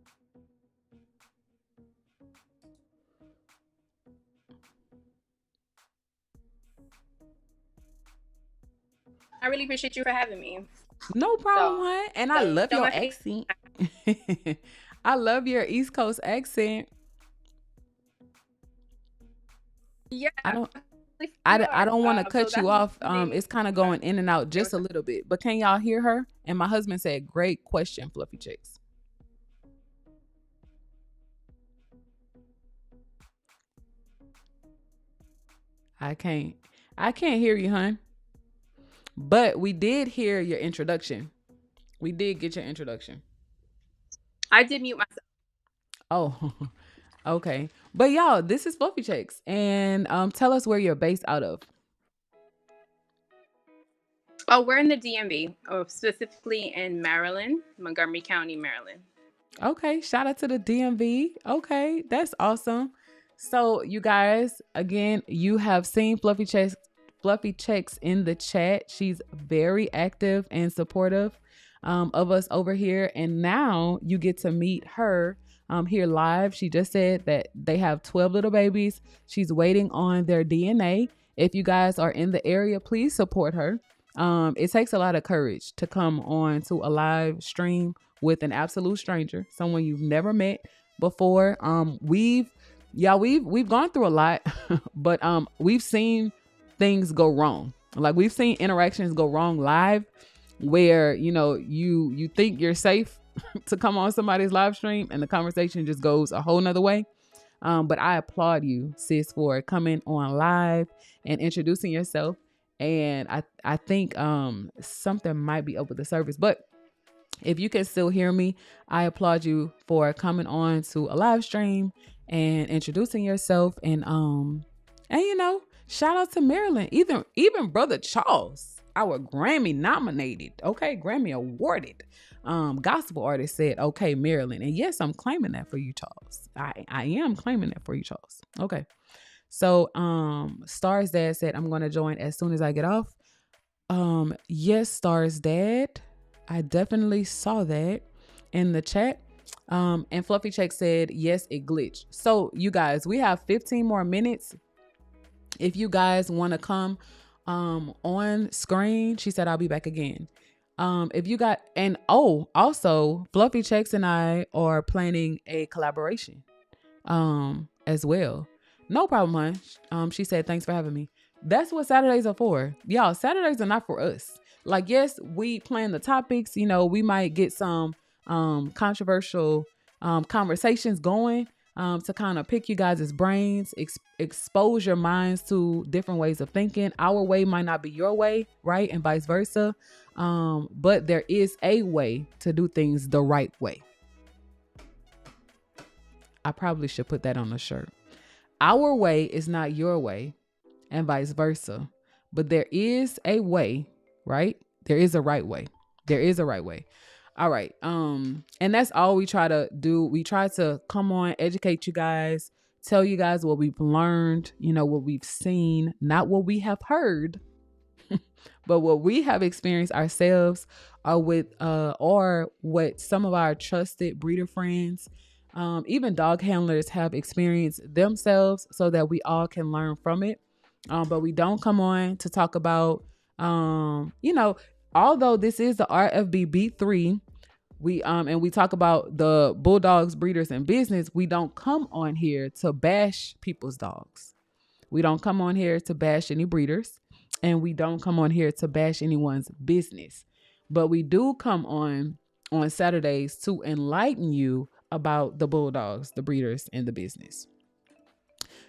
I really appreciate you for having me. No problem, and I love your accent. I love your East Coast accent. Yeah. I don't want to cut you off. It's kind of going in and out just a little bit. But can y'all hear her? And my husband said, great question, Fluffy Chicks. I can't hear you, hon. But we did hear your introduction. We did get your introduction. I did mute myself. Oh, okay. But y'all, this is Fluffy Chicks. And tell us where you're based out of. Oh, we're in the DMV, specifically in Maryland, Montgomery County, Maryland. Okay, shout out to the DMV. Okay, that's awesome. So you guys, again, you have seen Fluffy Checks in the chat. She's very active and supportive of us over here. And now you get to meet her here live. She just said that they have 12 little babies. She's waiting on their DNA. If you guys are in the area, please support her. It takes a lot of courage to come on to a live stream with an absolute stranger, someone you've never met before. We've gone through a lot, but we've seen things go wrong. Like we've seen interactions go wrong live where, you think you're safe to come on somebody's live stream and the conversation just goes a whole nother way. But I applaud you, sis, for coming on live and introducing yourself. And I think something might be up with the service, but if you can still hear me, I applaud you for coming on to a live stream and introducing yourself. And you know, shout out to Maryland, even brother Charles, our Grammy nominated, okay, Grammy awarded gospel artist said, okay, Maryland. And yes, I'm claiming that for you, Charles. I am claiming that for you, Charles. Okay. So Star's dad said, I'm gonna join as soon as I get off. Yes, Star's dad. I definitely saw that in the chat. And Fluffy Check said, yes, it glitched. So you guys, we have 15 more minutes. If you guys want to come on screen, she said, I'll be back again. If you got, and also Fluffy Checks and I are planning a collaboration as well. No problem, hon. She said, thanks for having me. That's what Saturdays are for. Y'all, Saturdays are not for us. Like, yes, we plan the topics. You know, we might get some controversial conversations going to kind of pick you guys' brains, expose your minds to different ways of thinking. Our way might not be your way, right? And vice versa. But there is a way to do things the right way. I probably should put that on a shirt. Our way is not your way and vice versa. But there is a way, right? There is a right way. There is a right way. All right. And that's all we try to do. We try to come on, educate you guys, tell you guys what we've learned, you know, what we've seen, not what we have heard, but what we have experienced ourselves or what some of our trusted breeder friends, even dog handlers have experienced themselves, so that we all can learn from it. But we don't come on to talk about, you know, although this is the RFB B3, and we talk about the Bulldogs, breeders, and business, we don't come on here to bash people's dogs. We don't come on here to bash any breeders, and we don't come on here to bash anyone's business. But we do come on Saturdays to enlighten you about the Bulldogs, the breeders, and the business.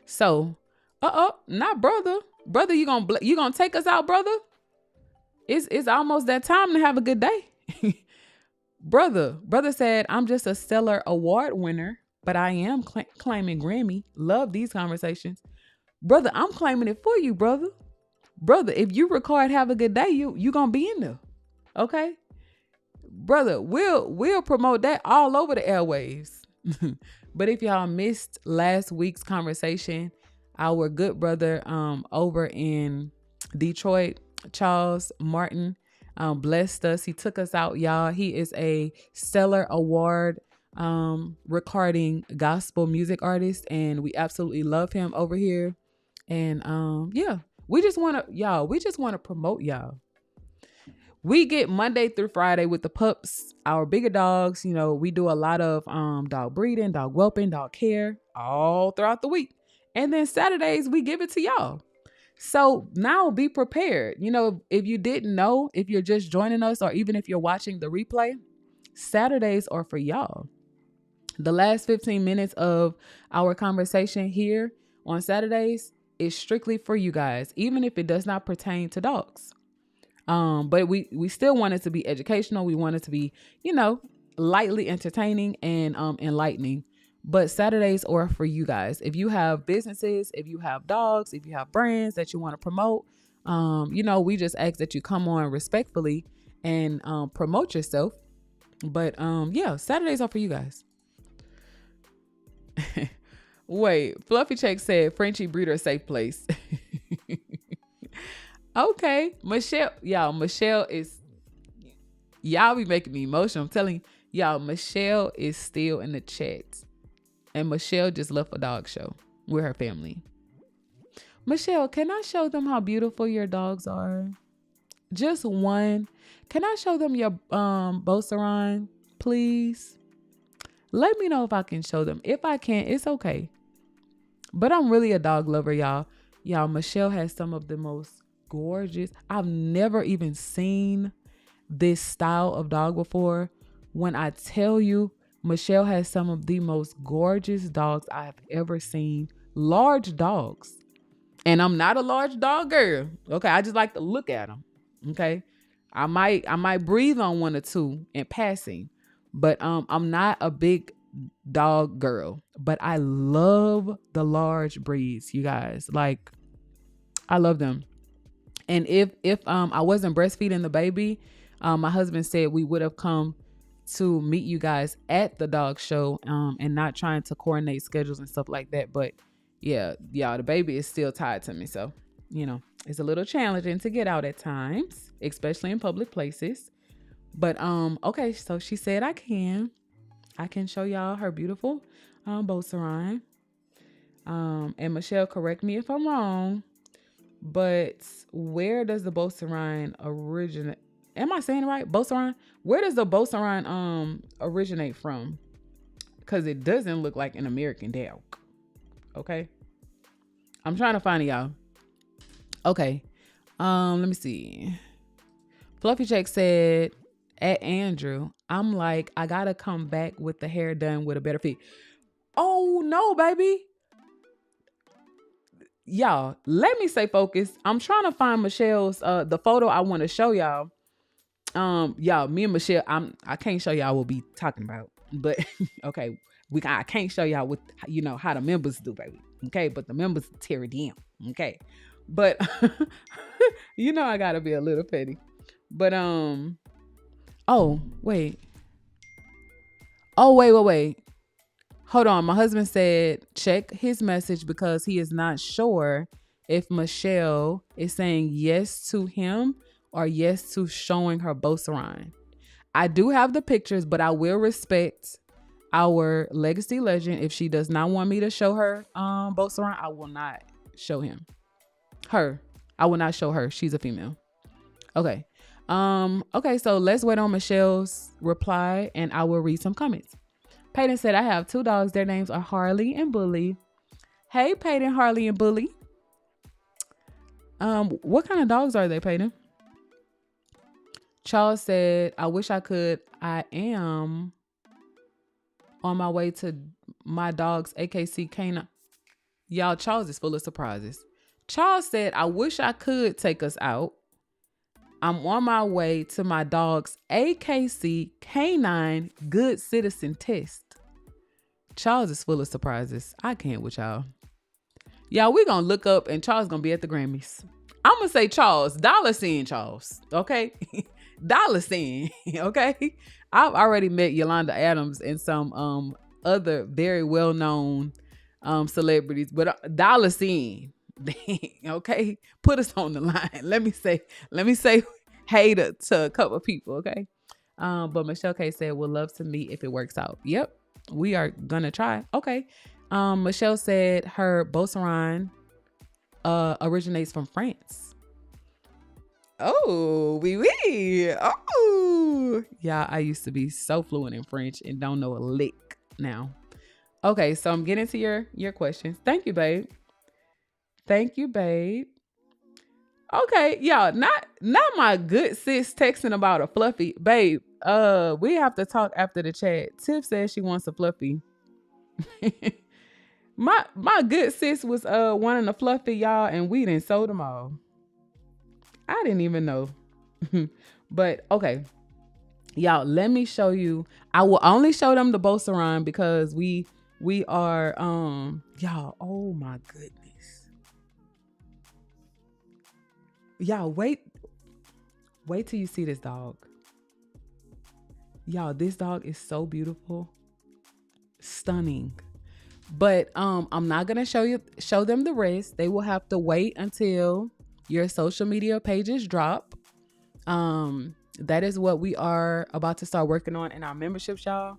So, not brother. Brother, you gonna take us out, brother? It's almost that time to have a good day. Brother said, I'm just a stellar award winner, but I am claiming Grammy. Love these conversations. Brother, I'm claiming it for you, brother. Brother, if you record have a good day, you gonna be in there. Okay? Brother, we'll promote that all over the airwaves. But if y'all missed last week's conversation, our good brother over in Detroit, Charles Martin, blessed us. He took us out, y'all. He is a stellar award recording gospel music artist, and we absolutely love him over here. And yeah, we just want to promote y'all. We get Monday through Friday with the pups, our bigger dogs. You know, we do a lot of dog breeding, dog whelping, dog care all throughout the week. And then Saturdays, we give it to y'all. So now be prepared. You know, if you didn't know, if you're just joining us, or even if you're watching the replay, Saturdays are for y'all. The last 15 minutes of our conversation here on Saturdays is strictly for you guys, even if it does not pertain to dogs. But we still want it to be educational. We want it to be, you know, lightly entertaining and enlightening. But Saturdays are for you guys. If you have businesses, if you have dogs, if you have brands that you want to promote, you know, we just ask that you come on respectfully and promote yourself. But yeah, Saturdays are for you guys. Wait, Fluffy Check said Frenchie breeder a safe place. Okay, Michelle, y'all be making me emotional. I'm telling y'all, Michelle is still in the chat. And Michelle just left a dog show with her family. Michelle, can I show them how beautiful your dogs are? Just one. Can I show them your Rosharon, please? Let me know if I can show them. If I can't, it's okay. But I'm really a dog lover, y'all. Y'all, Michelle has some of the most gorgeous. I've never even seen this style of dog before. When I tell you, Michelle has some of the most gorgeous dogs I have ever seen. Large dogs. And I'm not a large dog girl. Okay. I just like to look at them. Okay. I might breathe on one or two in passing, but I'm not a big dog girl. But I love the large breeds, you guys. Like, I love them. And if I wasn't breastfeeding the baby, my husband said we would have come to meet you guys at the dog show, and not trying to coordinate schedules and stuff like that. But yeah, the baby is still tied to me, so it's a little challenging to get out at times, especially in public places. But okay, so she said I can show y'all her beautiful Rosharon. And Michelle, correct me if I'm wrong, but where does the Rosharon originate? Am I saying it right? Rosharon? Where does the Rosharon originate from? Because it doesn't look like an American dog. Okay. I'm trying to find it, y'all. Okay. Let me see. Fluffy Check said, at Andrew, I'm like, I gotta come back with the hair done with a better fit. Oh no, baby. Y'all, let me stay focused. I'm trying to find Michelle's the photo I want to show y'all. Y'all, me and Michelle, I can't show y'all what we talking about, but okay, I can't show y'all what how the members do, baby. Okay, but the members tear it down. Okay, but I gotta be a little petty. But oh wait, wait. Hold on. My husband said check his message because he is not sure if Michelle is saying yes to him or yes to showing her Rosharon. I do have the pictures, but I will respect our legacy legend. If she does not want me to show her Rosharon, I will not show him. Her. I will not show her. She's a female. Okay. Okay, so let's wait on Michelle's reply and I will read some comments. Peyton said, I have 2 dogs. Their names are Harley and Bully. Hey, Peyton, Harley and Bully. What kind of dogs are they, Peyton? Charles said, I wish I could. I am on my way to my dog's AKC canine. Y'all, Charles is full of surprises. Charles said, I wish I could take us out. I'm on my way to my dog's AKC canine good citizen test. Charles is full of surprises. I can't with y'all. Y'all, we gonna look up and Charles gonna be at the Grammys. I'm gonna say Charles, dollar sign Charles, okay? Dollar sign, okay? I've already met Yolanda Adams and some other very well-known celebrities, but dollar sign, okay? Put us on the line. Let me say hey to a couple of people, okay? But Michelle K said, would love to meet if it works out. Yep, we are gonna try. Okay. Michelle said her Rosharon originates from France. Oh, oui. Oh, yeah. I used to be so fluent in French and don't know a lick now. Okay, so I'm getting to your questions. Thank you, babe. Okay, y'all, not my good sis texting about a fluffy, babe. We have to talk after the chat. Tiff says she wants a fluffy. My good sis was wanting a fluffy, y'all, and we didn't sold them all. I didn't even know. But okay, y'all, let me show you. I will only show them the Rosharon because we are y'all, oh my goodness. Y'all, wait till you see this dog. Y'all, this dog is so beautiful. Stunning. But I'm not gonna show them the rest. They will have to wait until your social media pages drop. That is what we are about to start working on in our memberships, y'all.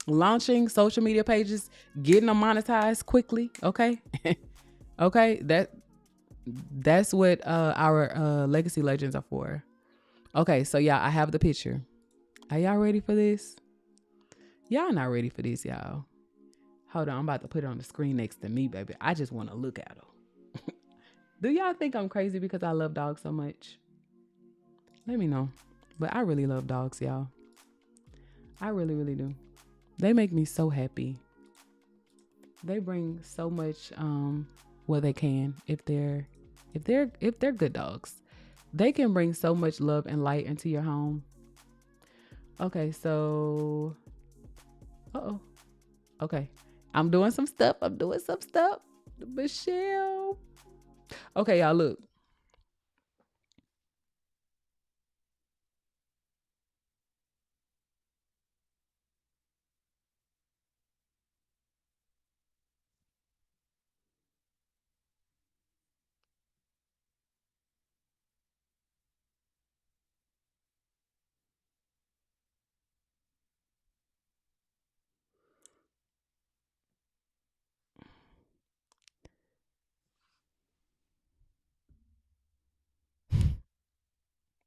Launching social media pages, getting them monetized quickly. Okay. Okay. That's what our legacy legends are for. Okay, so y'all, I have the picture. Are y'all ready for this? Y'all not ready for this, y'all. Hold on, I'm about to put it on the screen next to me, baby. I just want to look at her. Do y'all think I'm crazy because I love dogs so much? Let me know. But I really love dogs, y'all. I really, really do. They make me so happy. They bring so much well they can if they're good dogs. They can bring so much love and light into your home. Okay, so uh-oh. Okay. I'm doing some stuff. Michelle. Okay, y'all look.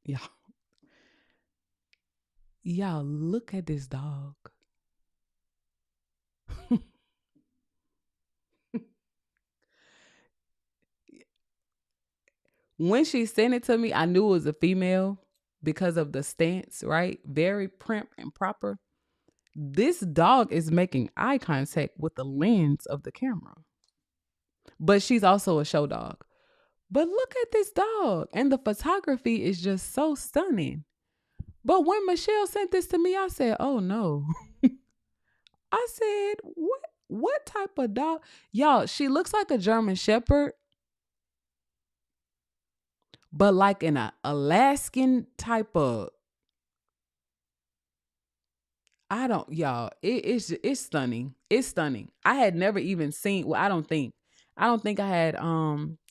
Y'all. Y'all look at this dog. When she sent it to me, I knew it was a female because of the stance, right? Very prim and proper. This dog is making eye contact with the lens of the camera. But she's also a show dog. But look at this dog. And the photography is just so stunning. But when Michelle sent this to me, I said, oh no. I said, what type of dog? Y'all, she looks like a German Shepherd, but like in a Alaskan type of, I don't, y'all, it's stunning. It's stunning. I had never even seen, well, I don't think I had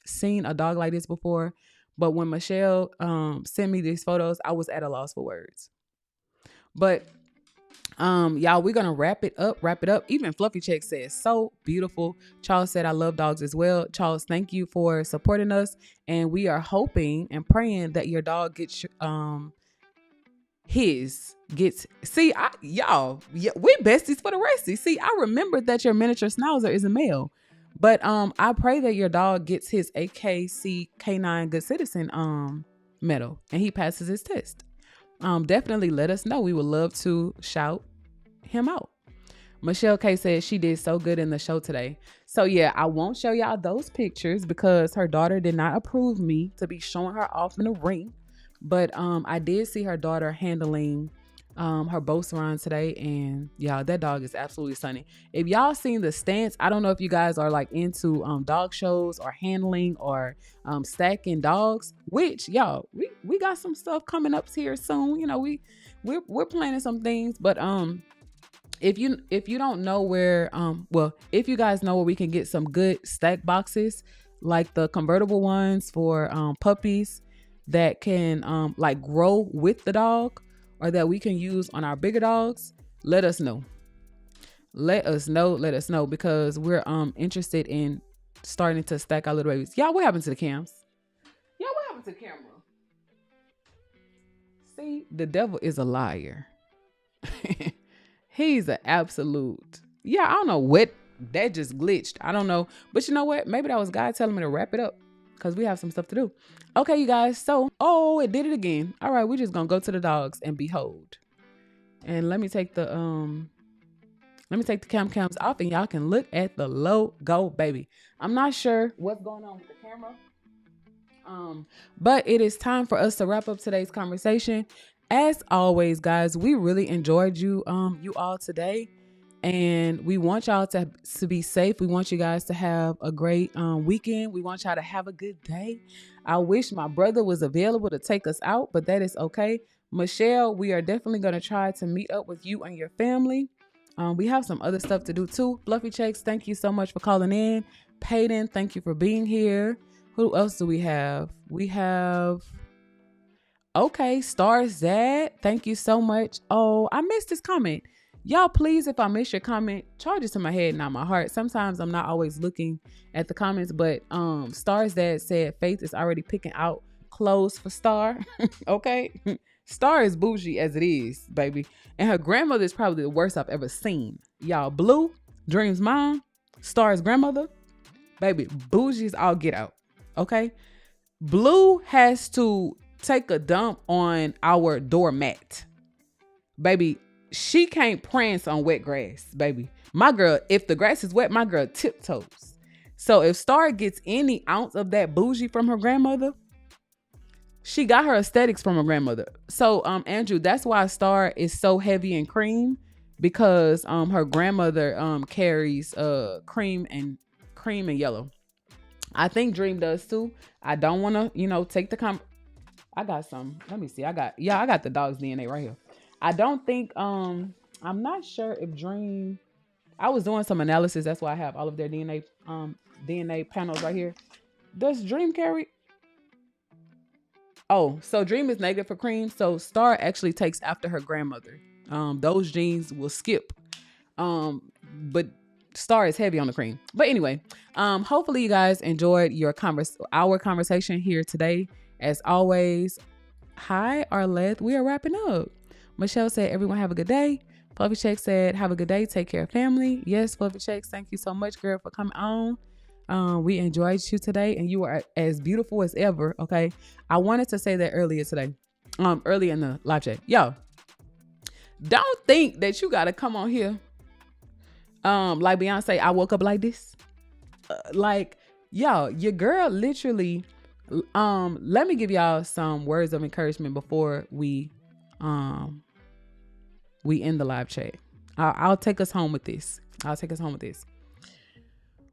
seen a dog like this before. But when Michelle sent me these photos, I was at a loss for words. But y'all, we're gonna wrap it up. Even Fluffy Check says so beautiful. Charles said I love dogs as well. Charles, thank you for supporting us, and we are hoping and praying that your dog gets y'all, yeah, we besties for the resties. See, I remembered that your miniature schnauzer is a male. But I pray that your dog gets his AKC K9 Good Citizen medal and he passes his test. Definitely let us know. We would love to shout him out. Michelle K says she did so good in the show today. So yeah, I won't show y'all those pictures because her daughter did not approve me to be showing her off in the ring. But I did see her daughter handling her Rosharon today, and y'all, that dog is absolutely stunning. If y'all seen the stance, I don't know if you guys are like into dog shows or handling or stacking dogs, which y'all, we got some stuff coming up here soon. You know, we're planning some things. But if you don't know where if you guys know where we can get some good stack boxes, like the convertible ones for puppies that can like grow with the dog, or that we can use on our bigger dogs, let us know. Let us know because we're interested in starting to stack our little babies. Y'all, what happened to the cams? Y'all, what happened to the camera? See, the devil is a liar. He's an absolute. Yeah, I don't know what that just glitched. I don't know. But you know what? Maybe that was God telling me to wrap it up because we have some stuff to do. Okay, you guys. So, it did it again. All right, we're just gonna go to the dogs and behold. And let me take the cams off, and y'all can look at the logo, baby. I'm not sure what's going on with the camera. But it is time for us to wrap up today's conversation. As always, guys, we really enjoyed you all today. And we want y'all to be safe. We want you guys to have a great weekend. We want y'all to have a good day. I wish my brother was available to take us out, but that is okay. Michelle, we are definitely going to try to meet up with you and your family. We have some other stuff to do too. Fluffy Checks, thank you so much for calling in. Peyton, thank you for being here. Who else do we have? We have... Okay, Stars Dad, thank you so much. Oh, I missed this comment. Y'all, please, if I miss your comment, charge it to my head, not my heart. Sometimes I'm not always looking at the comments, but Stars Dad said Faith is already picking out clothes for Star. Okay, Star is bougie as it is, baby, and her grandmother is probably the worst I've ever seen. Y'all, Blue, Dream's mom, Star's grandmother, baby, bougie's all get out. Okay, Blue has to take a dump on our doormat, baby. she can't prance on wet grass, baby. My girl, if the grass is wet, my girl tiptoes. So if Star gets any ounce of that bougie from her grandmother, she got her aesthetics from her grandmother. So Andrew, that's why Star is so heavy in cream, because her grandmother carries cream and yellow. I think Dream does too. I don't want to, take the I got some. Let me see. I got the dog's DNA right here. I don't think I'm not sure if Dream, I was doing some analysis, that's why I have all of their DNA panels right here. Does Dream carry? Oh, so Dream is negative for cream. So Star actually takes after her grandmother. Those genes will skip. But Star is heavy on the cream. But anyway, hopefully you guys enjoyed our conversation here today. As always, hi Arleth, we are wrapping up. Michelle said, everyone have a good day. Fluffy Shakes said, have a good day. Take care of family. Yes, Fluffy Shakes, thank you so much, girl, for coming on. We enjoyed you today, and you are as beautiful as ever. Okay. I wanted to say that earlier today. Early in the live chat. Yo, don't think that you got to come on here. Like Beyonce, I woke up like this. Yo, your girl literally, let me give y'all some words of encouragement before we end the live chat. I'll take us home with this.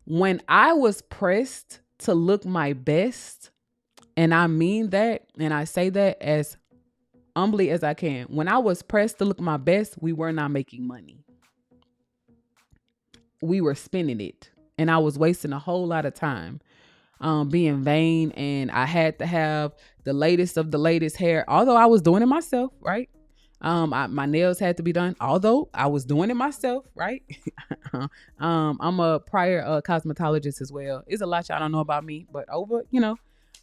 When I was pressed to look my best, and I mean that, and I say that as humbly as I can. When I was pressed to look my best, we were not making money. We were spending it. And I was wasting a whole lot of time being vain. And I had to have the latest of the latest hair, although I was doing it myself, right? My nails had to be done, although I was doing it myself, right? I'm a prior cosmetologist as well. It's a lot y'all don't know about me, but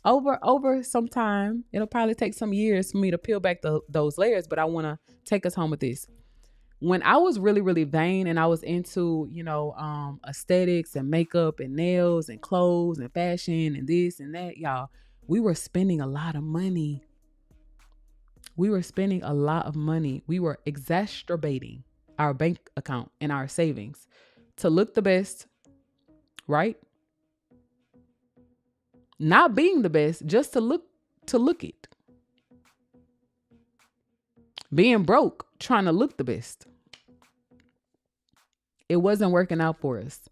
over some time, it'll probably take some years for me to peel back those layers, but I want to take us home with this. When I was really, really vain and I was into, aesthetics and makeup and nails and clothes and fashion and this and that, y'all, we were spending a lot of money. We were exacerbating our bank account and our savings to look the best, right? Not being the best, just to look it. Being broke, trying to look the best. It wasn't working out for us.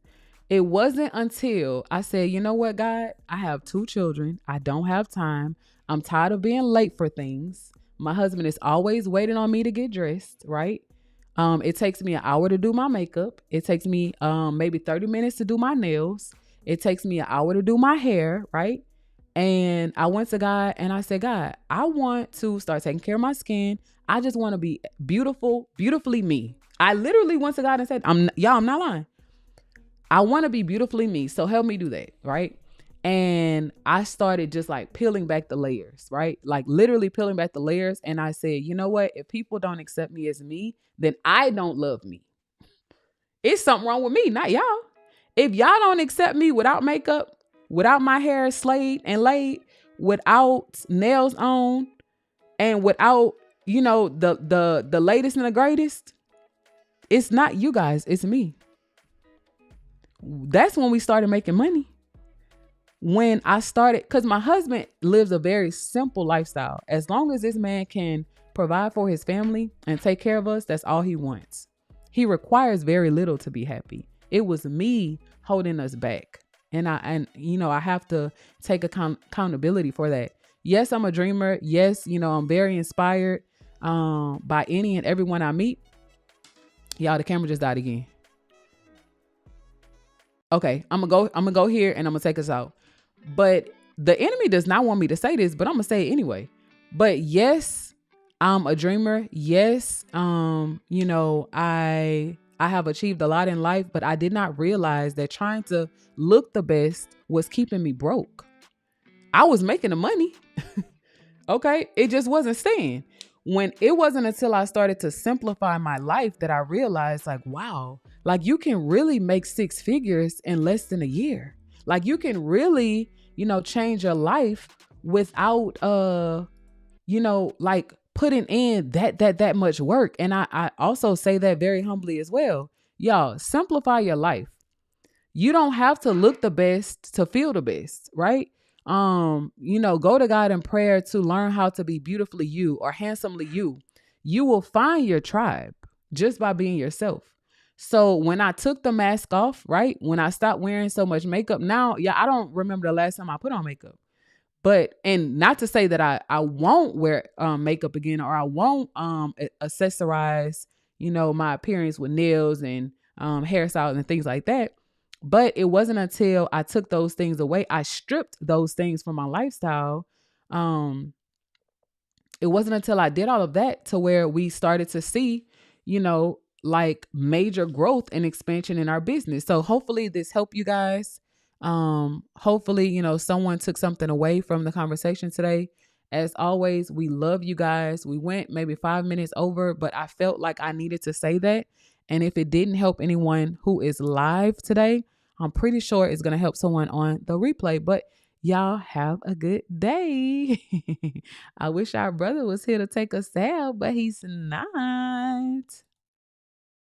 It wasn't until I said, you know what, God, I have 2 children. I don't have time. I'm tired of being late for things. My husband is always waiting on me to get dressed, right? It takes me an hour to do my makeup. It takes me maybe 30 minutes to do my nails. It takes me an hour to do my hair, right? And I went to God and I said, God, I want to start taking care of my skin. I just want to be beautifully me. I literally went to God and said, I'm not lying. I want to be beautifully me. So help me do that, right? And I started just like peeling back the layers, right? Like literally peeling back the layers. And I said, you know what? If people don't accept me as me, then I don't love me. It's something wrong with me, not y'all. If y'all don't accept me without makeup, without my hair slayed and laid, without nails on, and without, the latest and the greatest, it's not you guys, it's me. That's when we started making money. When I started, because my husband lives a very simple lifestyle. As long as this man can provide for his family and take care of us, that's all he wants. He requires very little to be happy. It was me holding us back. And I have to take accountability for that. Yes, I'm a dreamer. Yes, I'm very inspired by any and everyone I meet. Y'all, the camera just died again. Okay, I'm gonna go here and I'm gonna take us out. But the enemy does not want me to say this, but I'm gonna say it anyway. But yes, I'm a dreamer. Yes, I have achieved a lot in life, but I did not realize that trying to look the best was keeping me broke. I was making the money. Okay, it just wasn't staying. When it wasn't until I started to simplify my life that I realized, like, wow, like you can really make 6 figures in less than a year. Like you can really, change your life without, like putting in that much work. And I also say that very humbly as well. Y'all, simplify your life. You don't have to look the best to feel the best, right? Go to God in prayer to learn how to be beautifully you or handsomely you. You will find your tribe just by being yourself. So when I took the mask off, right? When I stopped wearing so much makeup, now, yeah, I don't remember the last time I put on makeup. But, and not to say that I won't wear makeup again, or I won't accessorize, my appearance with nails and hairstyles and things like that. But it wasn't until I took those things away, I stripped those things from my lifestyle. It wasn't until I did all of that to where we started to see, like major growth and expansion in our business. So hopefully this helped you guys. Hopefully, someone took something away from the conversation today. As always, we love you guys. We went maybe 5 minutes over, but I felt like I needed to say that. And if it didn't help anyone who is live today, I'm pretty sure it's going to help someone on the replay. But y'all have a good day. I wish our brother was here to take us out, but he's not.